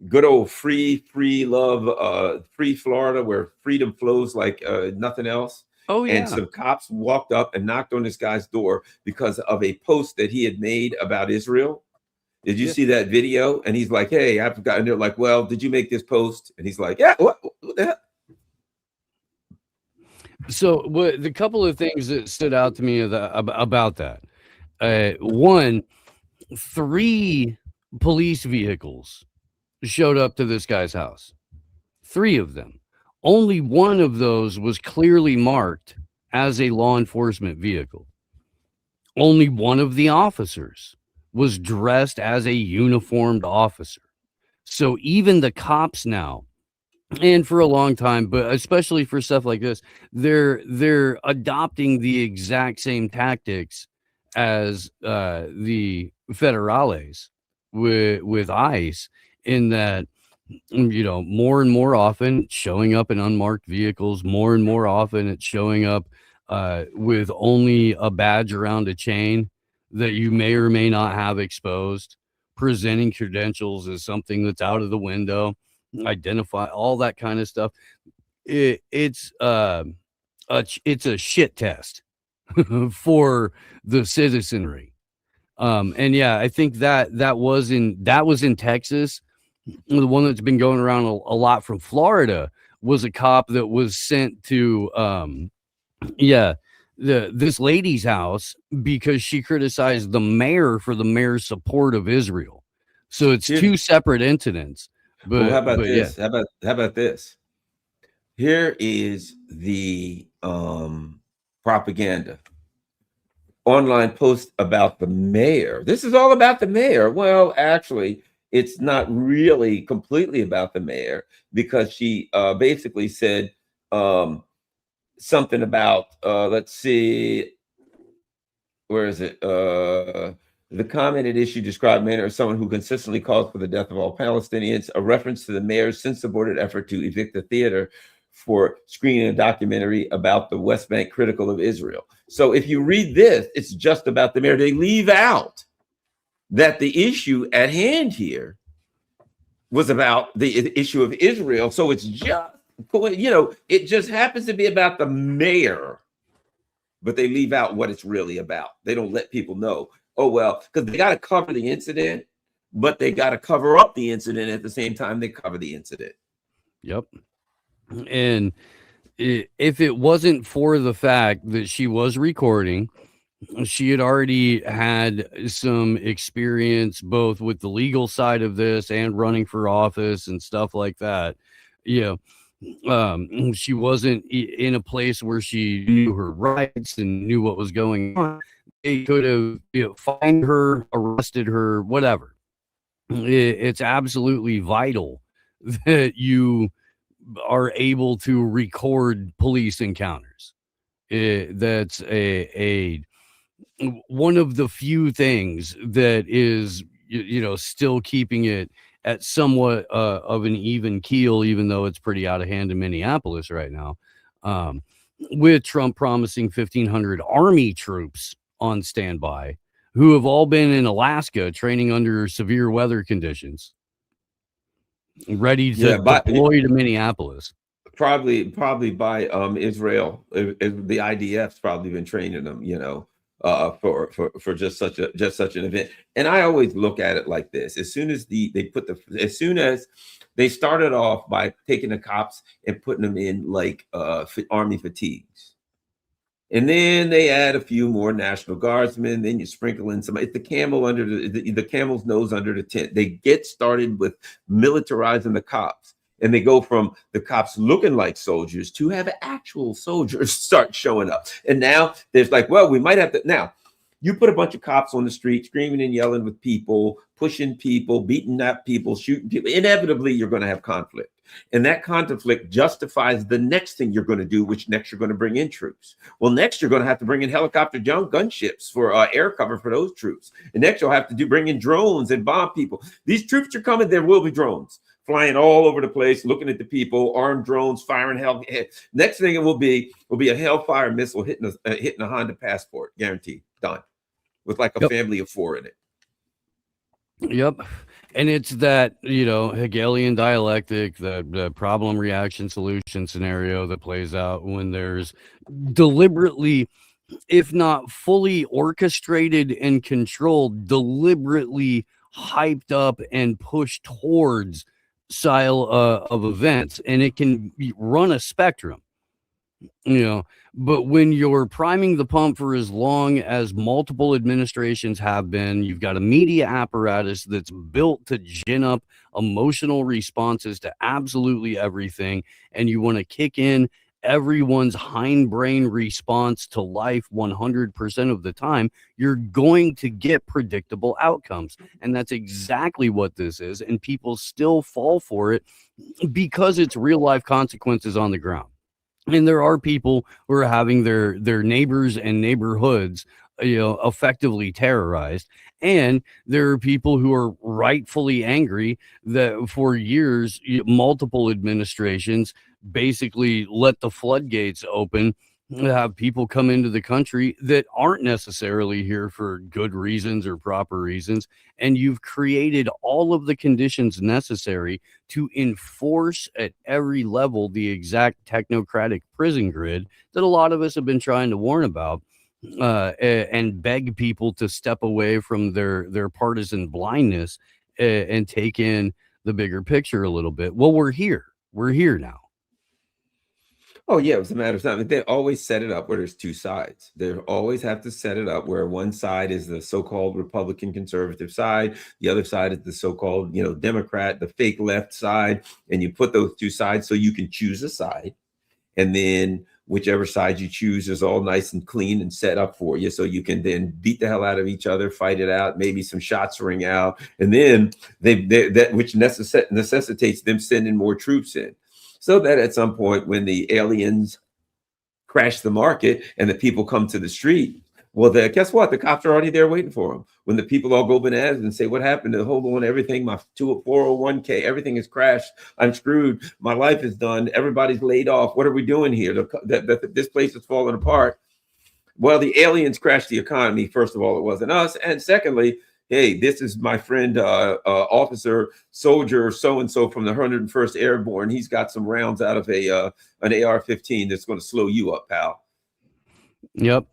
good old free love, free Florida, where freedom flows like nothing else. Oh, yeah. And some cops walked up and knocked on this guy's door because of a post that he had made about Israel. Did you see that video? And he's like, hey, I forgot. And they're like, well, did you make this post? And he's like, yeah, what the hell? So the couple of things that stood out to me about that. One, 3 police vehicles showed up to this guy's house. 3 of them. Only one of those was clearly marked as a law enforcement vehicle. Only one of the officers was dressed as a uniformed officer. So even the cops now and for a long time, but especially for stuff like this, they're adopting the exact same tactics as the federales with ICE, in that, more and more often it's showing up in unmarked vehicles, more and more often it's showing up with only a badge around a chain that you may or may not have exposed, presenting credentials as something that's out of the window, identify all that kind of stuff. It's a shit test for the citizenry. And yeah, I think that was in Texas. The one that's been going around a lot from Florida was a cop that was sent to yeah, this lady's house because she criticized the mayor for the mayor's support of Israel. So it's Here, two separate incidents. well, how about But yeah. this? How about this? Here is the propaganda online post about the mayor. This is all about the mayor. Well, actually, it's not really completely about the mayor, because she basically said something about, let's see, where is it? The commented issue described Maynard as someone who consistently calls for the death of all Palestinians, a reference to the mayor's since-aborted effort to evict the theater for screening a documentary about the West Bank critical of Israel. So if you read this, it's just about the mayor. They leave out that the issue at hand here was about the issue of Israel. So it's just, it just happens to be about the mayor, but they leave out what it's really about. They don't let people know. Oh, well, because they got to cover the incident, but they got to cover up the incident at the same time they cover the incident. Yep. And if it wasn't for the fact that she was recording, she had already had some experience both with the legal side of this and running for office and stuff like that. She wasn't in a place where she knew her rights and knew what was going on. They could have fined her, arrested her, whatever. It's absolutely vital that you are able to record police encounters. That's a one of the few things that is still keeping it at somewhat of an even keel, even though it's pretty out of hand in Minneapolis right now, with Trump promising 1,500 Army troops on standby, who have all been in Alaska training under severe weather conditions, ready to deploy to Minneapolis. Probably by Israel. The IDF's probably been training them, for just such an event. And I always look at it like this: as soon as as soon as they started off by taking the cops and putting them in like army fatigues, and then they add a few more National Guardsmen. Then you sprinkle in some. It's the camel under the camel's nose under the tent. They get started with militarizing the cops, and they go from the cops looking like soldiers to have actual soldiers start showing up. And now there's like, well, we might have to. Now, you put a bunch of cops on the street screaming and yelling with people, pushing people, beating up people, shooting people. Inevitably, you're going to have conflict. And that conflict justifies the next thing you're going to do, which next you're going to bring in troops. Well, next you're going to have to bring in helicopter gunships for air cover for those troops. And next you'll have to bring in drones and bomb people. These troops are coming. There will be drones flying all over the place, looking at the people, armed drones firing hell. Next thing it will be a Hellfire missile hitting a Honda Passport, guaranteed, done, with like a family of 4 in it. Yep. And it's that, Hegelian dialectic, the problem, reaction, solution scenario that plays out when there's deliberately, if not fully orchestrated and controlled, deliberately hyped up and pushed towards style of events. And it can run a spectrum, but when you're priming the pump for as long as multiple administrations have been, you've got a media apparatus that's built to gin up emotional responses to absolutely everything, and you want to kick in everyone's hindbrain response to life 100% of the time, you're going to get predictable outcomes. And that's exactly what this is. And people still fall for it because it's real life consequences on the ground. And there are people who are having their neighbors and neighborhoods, effectively terrorized. And there are people who are rightfully angry that for years, multiple administrations basically let the floodgates open, have people come into the country that aren't necessarily here for good reasons or proper reasons. And you've created all of the conditions necessary to enforce at every level the exact technocratic prison grid that a lot of us have been trying to warn about, and beg people to step away from their partisan blindness, and take in the bigger picture a little bit. Well, we're here now. Oh yeah, it was a matter of time. They always set it up where there's two sides. They always have to set it up where one side is the so-called Republican conservative side, the other side is the so-called, Democrat, the fake left side, and you put those two sides so you can choose a side, and then whichever side you choose is all nice and clean and set up for you, so you can then beat the hell out of each other, fight it out, maybe some shots ring out, and then that which necessitates them sending more troops in. So that at some point, when the aliens crash the market and the people come to the street, well, guess what? The cops are already there waiting for them. When the people all go bananas and say, "What happened to hold on everything? My 401k, everything has crashed. I'm screwed. My life is done. Everybody's laid off. What are we doing here? This place is falling apart." Well, the aliens crashed the economy. First of all, it wasn't us, and secondly, hey, this is my friend, officer, soldier, so and so from the 101st Airborne. He's got some rounds out of an AR-15 that's going to slow you up, pal. Yep.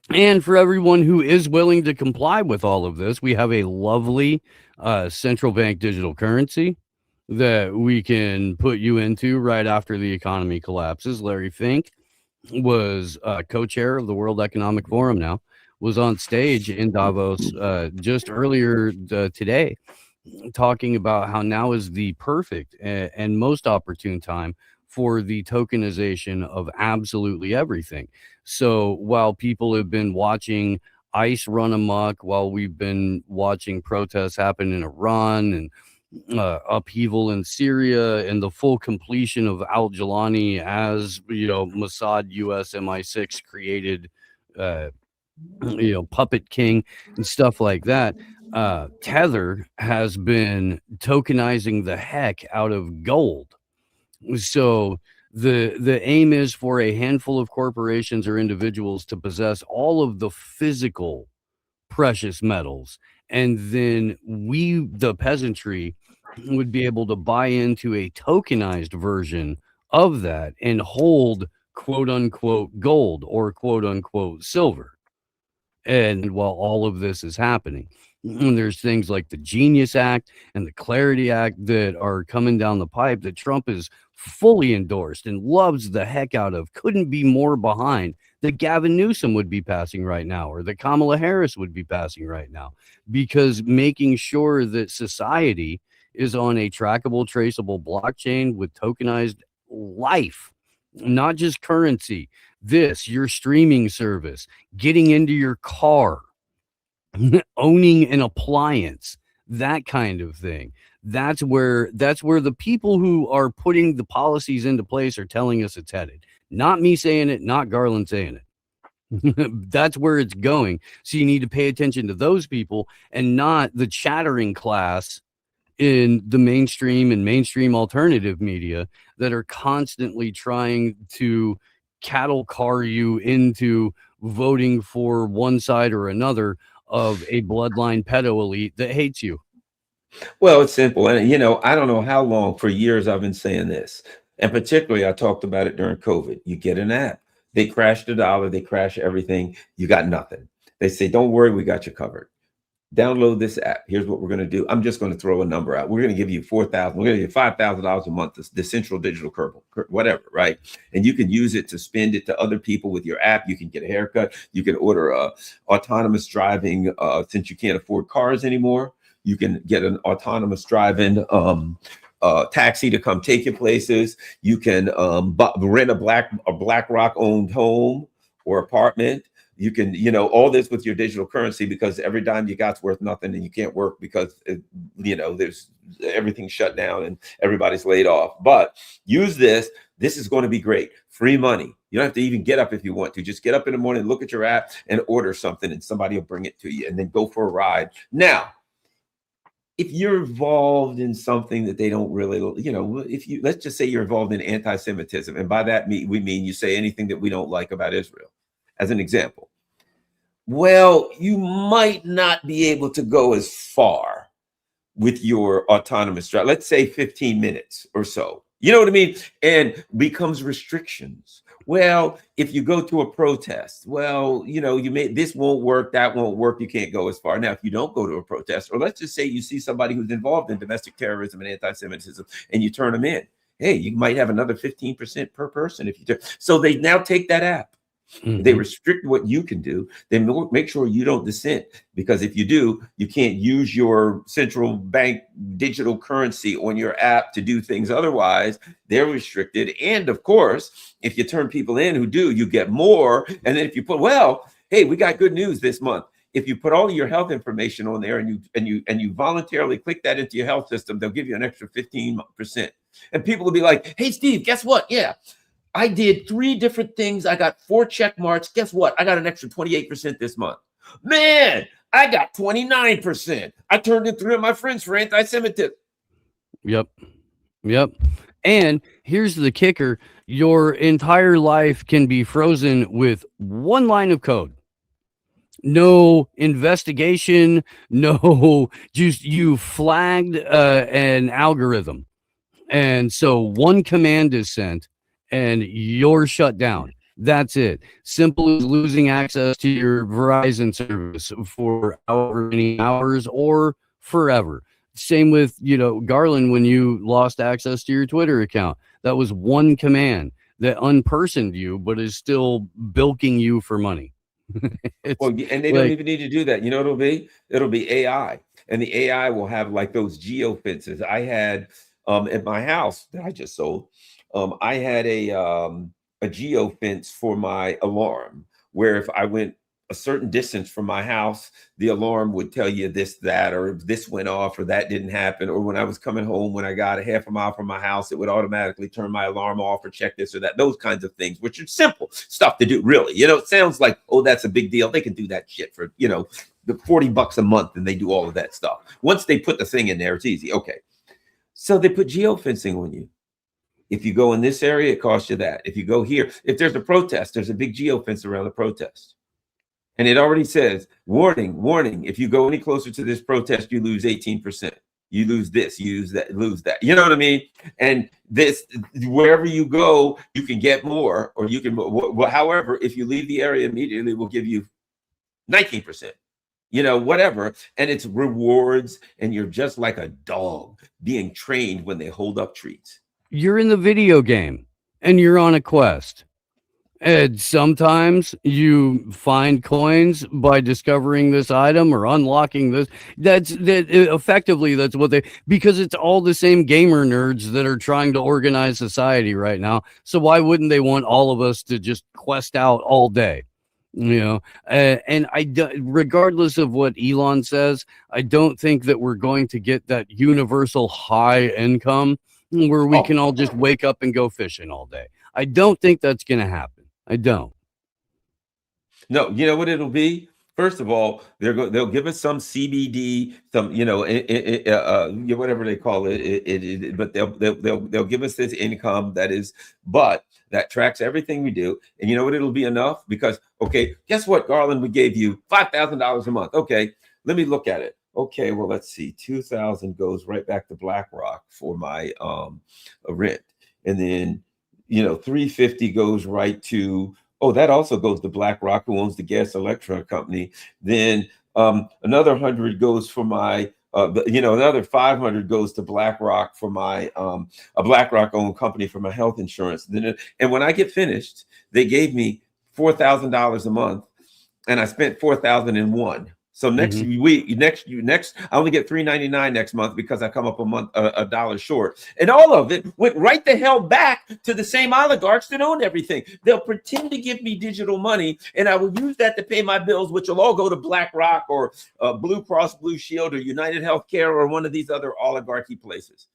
And for everyone who is willing to comply with all of this, we have a lovely central bank digital currency that we can put you into right after the economy collapses. Larry Fink was co-chair of the World Economic Forum now, was on stage in Davos just earlier today, talking about how now is the perfect and most opportune time for the tokenization of absolutely everything. So while people have been watching ICE run amok, while we've been watching protests happen in Iran and upheaval in Syria and the full completion of al-Jilani as, Mossad US MI6 created, puppet king and stuff like that, Tether has been tokenizing the heck out of gold. So the aim is for a handful of corporations or individuals to possess all of the physical precious metals, and then we, the peasantry, would be able to buy into a tokenized version of that and hold quote unquote gold or quote unquote silver. And while all of this is happening, there's things like the Genius Act and the Clarity Act that are coming down the pipe that Trump is fully endorsed and loves the heck out of, couldn't be more behind, that Gavin Newsom would be passing right now, or that Kamala Harris would be passing right now, because making sure that society is on a trackable, traceable blockchain with tokenized life, not just currency. Your streaming service, getting into your car, owning an appliance, that kind of thing. That's where the people who are putting the policies into place are telling us it's headed. Not me saying it, not Garland saying it. That's where it's going. So you need to pay attention to those people and not the chattering class in the mainstream alternative media that are constantly trying to cattle car you into voting for one side or another of a bloodline pedo elite that hates you. Well, it's simple. And, I don't know how long, for years, I've been saying this. And particularly, I talked about it during COVID. You get an app. They crash the dollar. They crash everything. You got nothing. They say, don't worry, we got you covered. Download this app. Here's what we're going to do. I'm just going to throw a number out. We're going to give you $4,000. We're going to give you $5,000 a month, the central digital kernel, whatever, right? And you can use it to spend it to other people with your app. You can get a haircut. You can order autonomous driving, since you can't afford cars anymore. You can get an autonomous driving taxi to come take you places. You can rent a BlackRock owned home or apartment. You can, all this with your digital currency, because every dime you got's worth nothing, and you can't work because, there's everything's shut down and everybody's laid off. But use this. This is going to be great. Free money. You don't have to even get up if you want to. Just get up in the morning, look at your app, and order something, and somebody will bring it to you, and then go for a ride. Now, if you're involved in something that they don't really, let's just say you're involved in anti-Semitism, and by that we mean you say anything that we don't like about Israel, as an example. Well, you might not be able to go as far with your autonomous drive. Let's say 15 minutes or so. You know what I mean? And becomes restrictions. Well, if you go to a protest, well, this won't work, that won't work, you can't go as far. Now, if you don't go to a protest, or let's just say you see somebody who's involved in domestic terrorism and anti-Semitism, and you turn them in, hey, you might have another 15% per person if you do. So they now take that app. Mm-hmm. They restrict what you can do. They make sure you don't dissent, because if you do, you can't use your central bank digital currency on your app to do things. Otherwise, they're restricted. And of course, if you turn people in who do, you get more. And then if you put, hey, we got good news this month. If you put all of your health information on there and you voluntarily click that into your health system, they'll give you an extra 15%. And people will be like, hey, Steve, guess what? Yeah. I did 3 different things. I got 4 check marks. Guess what? I got an extra 28% this month. Man, I got 29%. I turned in 3 of my friends for anti-Semitism. Yep. And here's the kicker. Your entire life can be frozen with 1 line of code. No investigation. No, just you flagged an algorithm. And so 1 command is sent, and you're shut down. That's it. Simple as losing access to your Verizon service for however many hours or forever. Same with, Garland, when you lost access to your Twitter account. That was 1 command that unpersoned you, but is still bilking you for money. And they don't even need to do that. You know what it'll be? It'll be AI. And the AI will have like those geo fences. I had at my house that I just sold. I had a geo fence for my alarm, where if I went a certain distance from my house, the alarm would tell you this, that, or this went off, or that didn't happen. Or when I was coming home, when I got a half a mile from my house, it would automatically turn my alarm off or check this or that, those kinds of things, which are simple stuff to do, really. It sounds like, oh, that's a big deal. They can do that shit for, the $40 a month, and they do all of that stuff. Once they put the thing in there, it's easy. Okay. So they put geofencing on you. If you go in this area, it costs you that. If you go here, if there's a protest, there's a big geofence around the protest. And it already says, warning, warning, if you go any closer to this protest, you lose 18%. You lose this, you lose that. You know what I mean? And this, wherever you go, you can get more, or you can, however, if you leave the area immediately, we'll give you 19%. Whatever. And it's rewards, and you're just like a dog being trained when they hold up treats. You're in the video game and you're on a quest. And sometimes you find coins by discovering this item or unlocking this. Effectively, that's what because it's all the same gamer nerds that are trying to organize society right now. So why wouldn't they want all of us to just quest out all day? And regardless of what Elon says, I don't think that we're going to get that universal high income where we can all just wake up and go fishing all day. I don't think that's going to happen. I don't. No, you know what it'll be? First of all, they'll give us some CBD, some whatever they call it, but they'll give us this income that tracks everything we do. And you know what? It'll be enough because, okay, guess what, Garland? We gave you $5,000 a month. Okay, let me look at it. Okay, well, let's see. 2,000 goes right back to BlackRock for my rent, and then 350 goes right to. Oh, that also goes to BlackRock, who owns the gas electron company. Then another 100 goes for my. Another 500 goes to BlackRock for my a BlackRock owned company for my health insurance. And when I get finished, they gave me $4,000 a month, and I spent $4,001. So next Mhm. week, next, I only get $3.99 next month because I come up a dollar short, and all of it went right the hell back to the same oligarchs that own everything. They'll pretend to give me digital money, and I will use that to pay my bills, which will all go to BlackRock or Blue Cross Blue Shield or United Healthcare or one of these other oligarchy places.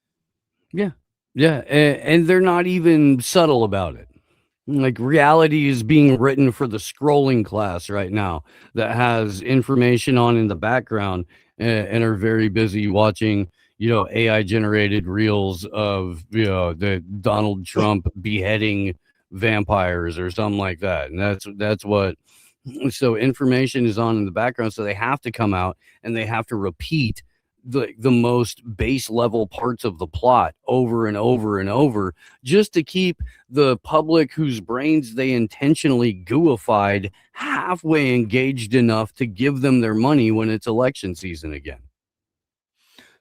Yeah. Yeah, and they're not even subtle about it. Like, reality is being written for the scrolling class right now that has information on in the background, and are very busy watching, AI generated reels of, the Donald Trump beheading vampires or something like that. And that's what so information is on in the background, so they have to come out and they have to repeat the most base level parts of the plot over and over and over, just to keep the public whose brains they intentionally gooified halfway engaged enough to give them their money when it's election season again.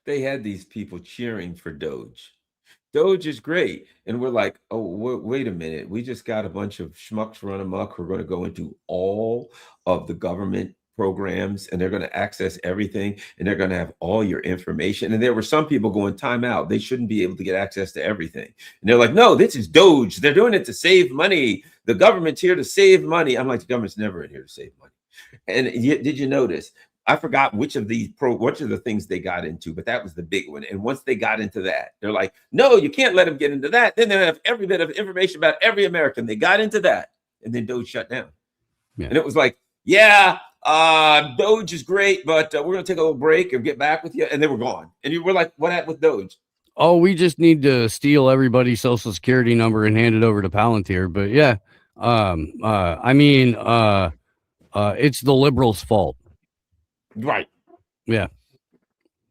They had these people cheering for Doge. Doge is great. And we're like, oh, wait a minute. We just got a bunch of schmucks run amok who are going to go into all of the government programs, and they're going to access everything, and they're going to have all your information. And there were some people going, time out. They shouldn't be able to get access to everything. And they're like, no, this is Doge. They're doing it to save money. The government's here to save money. I'm like, the government's never in here to save money. And did you notice? I forgot which of the things they got into, but that was the big one. And once they got into that, they're like, no, you can't let them get into that. Then they have every bit of information about every American. They got into that, and then Doge shut down. Yeah. And it was like, yeah, Doge is great, but we're going to take a little break and get back with you. And they were gone. And you were like, what happened with Doge? Oh, we just need to steal everybody's social security number and hand it over to Palantir. But yeah, it's the liberals' fault. Right. Yeah.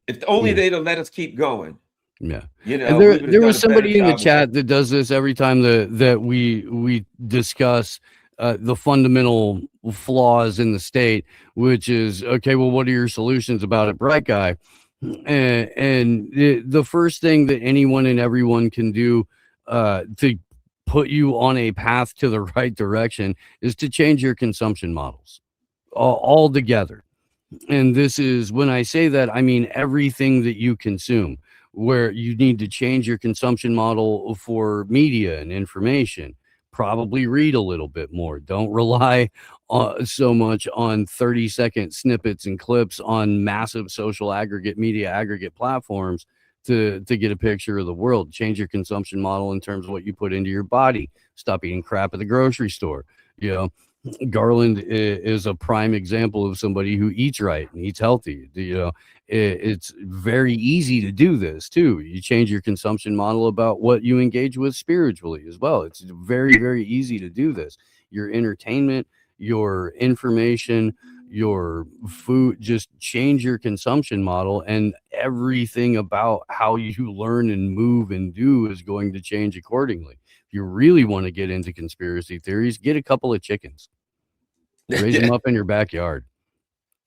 If only Yeah. they'd have let us keep going. Yeah. You know, And we would have there done was a better somebody in the job of- chat that does this every time that we discuss the fundamental flaws in the state, which is, okay, well, what are your solutions about it, bright guy? And the first thing that anyone and everyone can do to put you on a path to the right direction is to change your consumption models all together. And this is, when I say that, I mean everything that you consume, where you need to change your consumption model for media and information. Probably read a little bit more. Don't rely so much on 30-second snippets and clips on massive social aggregate media aggregate platforms to get a picture of the world. Change your consumption model in terms of what you put into your body. Stop eating crap at the grocery store. Garland is a prime example of somebody who eats right and eats healthy. It's very easy to do this too. You change your consumption model about what you engage with spiritually as well. It's very, very easy to do this. Your entertainment, your information, your food, just change your consumption model, and everything about how you learn and move and do is going to change accordingly. If you really want to get into conspiracy theories, get a couple of chickens, raise them up in your backyard,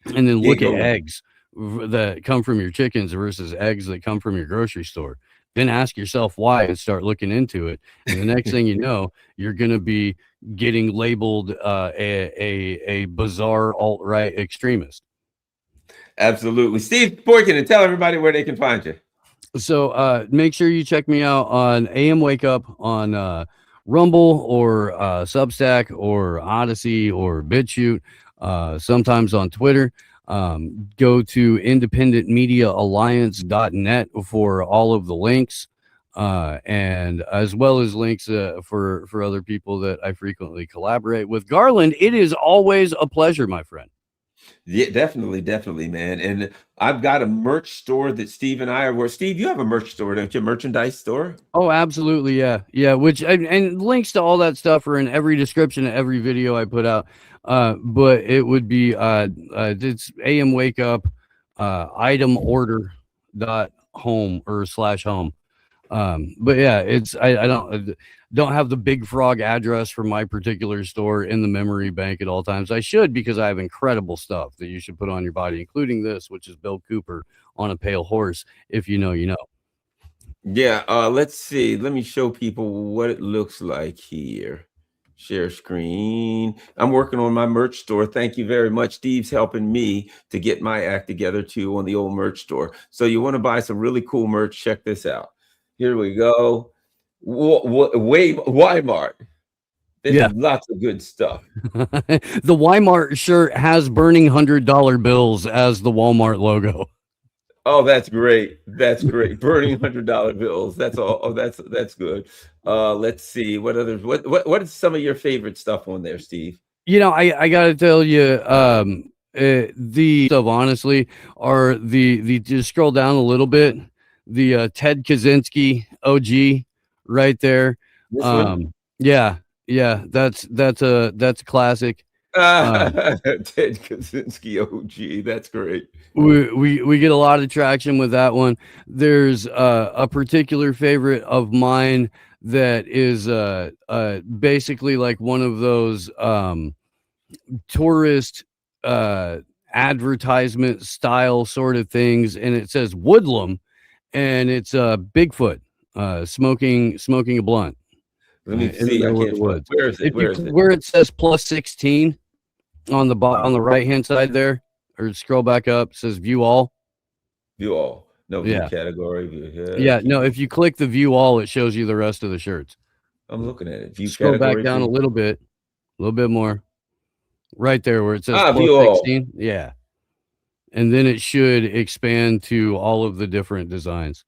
and then look at eggs that come from your chickens versus eggs that come from your grocery store. Then ask yourself why and start looking into it. And the next thing you know, you're going to be getting labeled a bizarre alt-right extremist. Absolutely. Steve Poikonen, tell everybody where they can find you. So make sure you check me out on AM Wake Up on Rumble or Substack or Odyssey or BitChute, sometimes on Twitter. Go to independentmediaalliance.net for all of the links, and as well as links for other people that I frequently collaborate with. Garland, it is always a pleasure, my friend. Yeah, definitely, man. And I've got a merch store that Steve and I are where. Steve, you have a merch store, don't you? Merchandise store? Oh, absolutely. Yeah. Which and links to all that stuff are in every description of every video I put out. But it would be it's AM Wake Up item order .home or /home. But yeah, it's I don't have the Big Frog address for my particular store in the memory bank at all times. I should, because I have incredible stuff that you should put on your body, including this, which is Bill Cooper on a pale horse. If you know, you know. Yeah. Let's see. Let me show people what it looks like here. Share screen. I'm working on my merch store. Thank you very much. Steve's helping me to get my act together too on the old merch store. So you want to buy some really cool merch? Check this out. Here we go. Walmart. There's Yeah. lots of good stuff. The Walmart shirt has burning $100 bills as the Walmart logo. Oh, that's great. That's great. Burning $100 bills. That's all. Oh, that's good. Let's see what others. What is some of your favorite stuff on there, Steve? You know, I gotta tell you, the stuff honestly are the just scroll down a little bit. The Ted Kaczynski OG right there. This one? Yeah, that's a classic. Ted Kaczynski OG. That's great. We get a lot of traction with that one. There's a particular favorite of mine that is basically like one of those tourist advertisement style sort of things, and it says Woodlum, and it's Bigfoot smoking a blunt. Let me see. I can't. Where is it? Where is it? Where it says +16 on the on the right hand side there, or scroll back up, it says view all. View all. No, view category. Yeah, no, if you click the view all, it shows you the rest of the shirts. I'm looking at it. View scroll category, back down a little bit more. Right there where it says view all. +16. Yeah. And then it should expand to all of the different designs.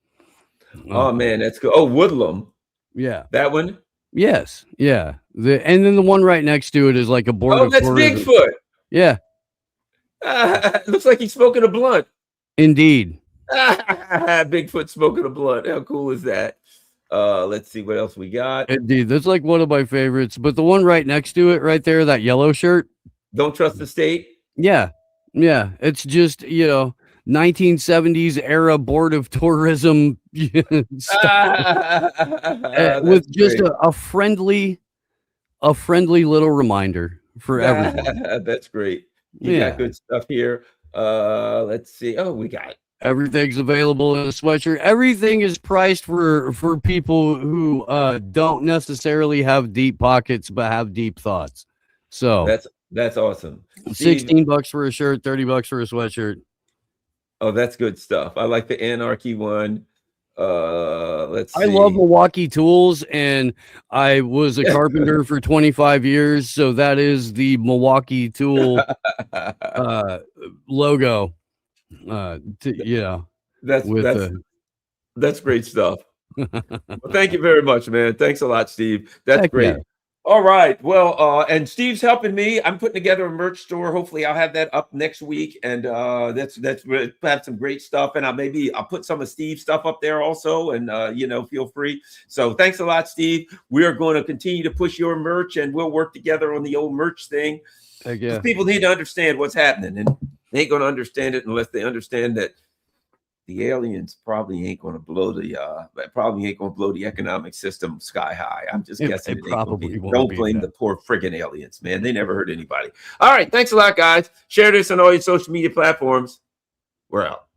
Oh man, that's good. Oh, Woodlum. Yeah. That one? Yes. Yeah. And then the one right next to it is like a board of that's tourism. Bigfoot. Yeah. Looks like he's smoking a blunt. Indeed. Bigfoot smoking a blunt. How cool is that? Let's see what else we got. Indeed. That's like one of my favorites. But the one right next to it, right there, that yellow shirt. Don't trust the state. Yeah. Yeah. It's just, 1970s era board of tourism stuff. With just a friendly little reminder for everyone. That's great. You got good stuff here. Let's see. Oh, we got everything's available in a sweatshirt. Everything is priced for people who don't necessarily have deep pockets but have deep thoughts. So that's awesome. $16 for a shirt, $30 for a sweatshirt. Oh, that's good stuff. I like the Anarchy one. Let's see. I love Milwaukee tools, and I was a carpenter for 25 years, so that is the Milwaukee tool logo. That's great stuff. Well, thank you very much, man. Thanks a lot, Steve. That's great. Yeah. All right. Well, and Steve's helping me. I'm putting together a merch store. Hopefully I'll have that up next week. And that's have some great stuff. And I'll put some of Steve's stuff up there also. And feel free. So thanks a lot, Steve. We are going to continue to push your merch, and we'll work together on the old merch thing. Yeah. People need to understand what's happening, and they ain't going to understand it unless they understand that the aliens probably ain't going to blow the economic system sky high. I'm just guessing. They probably won't. Don't blame the poor friggin' aliens, man. They never hurt anybody. All right. Thanks a lot, guys. Share this on all your social media platforms. We're out.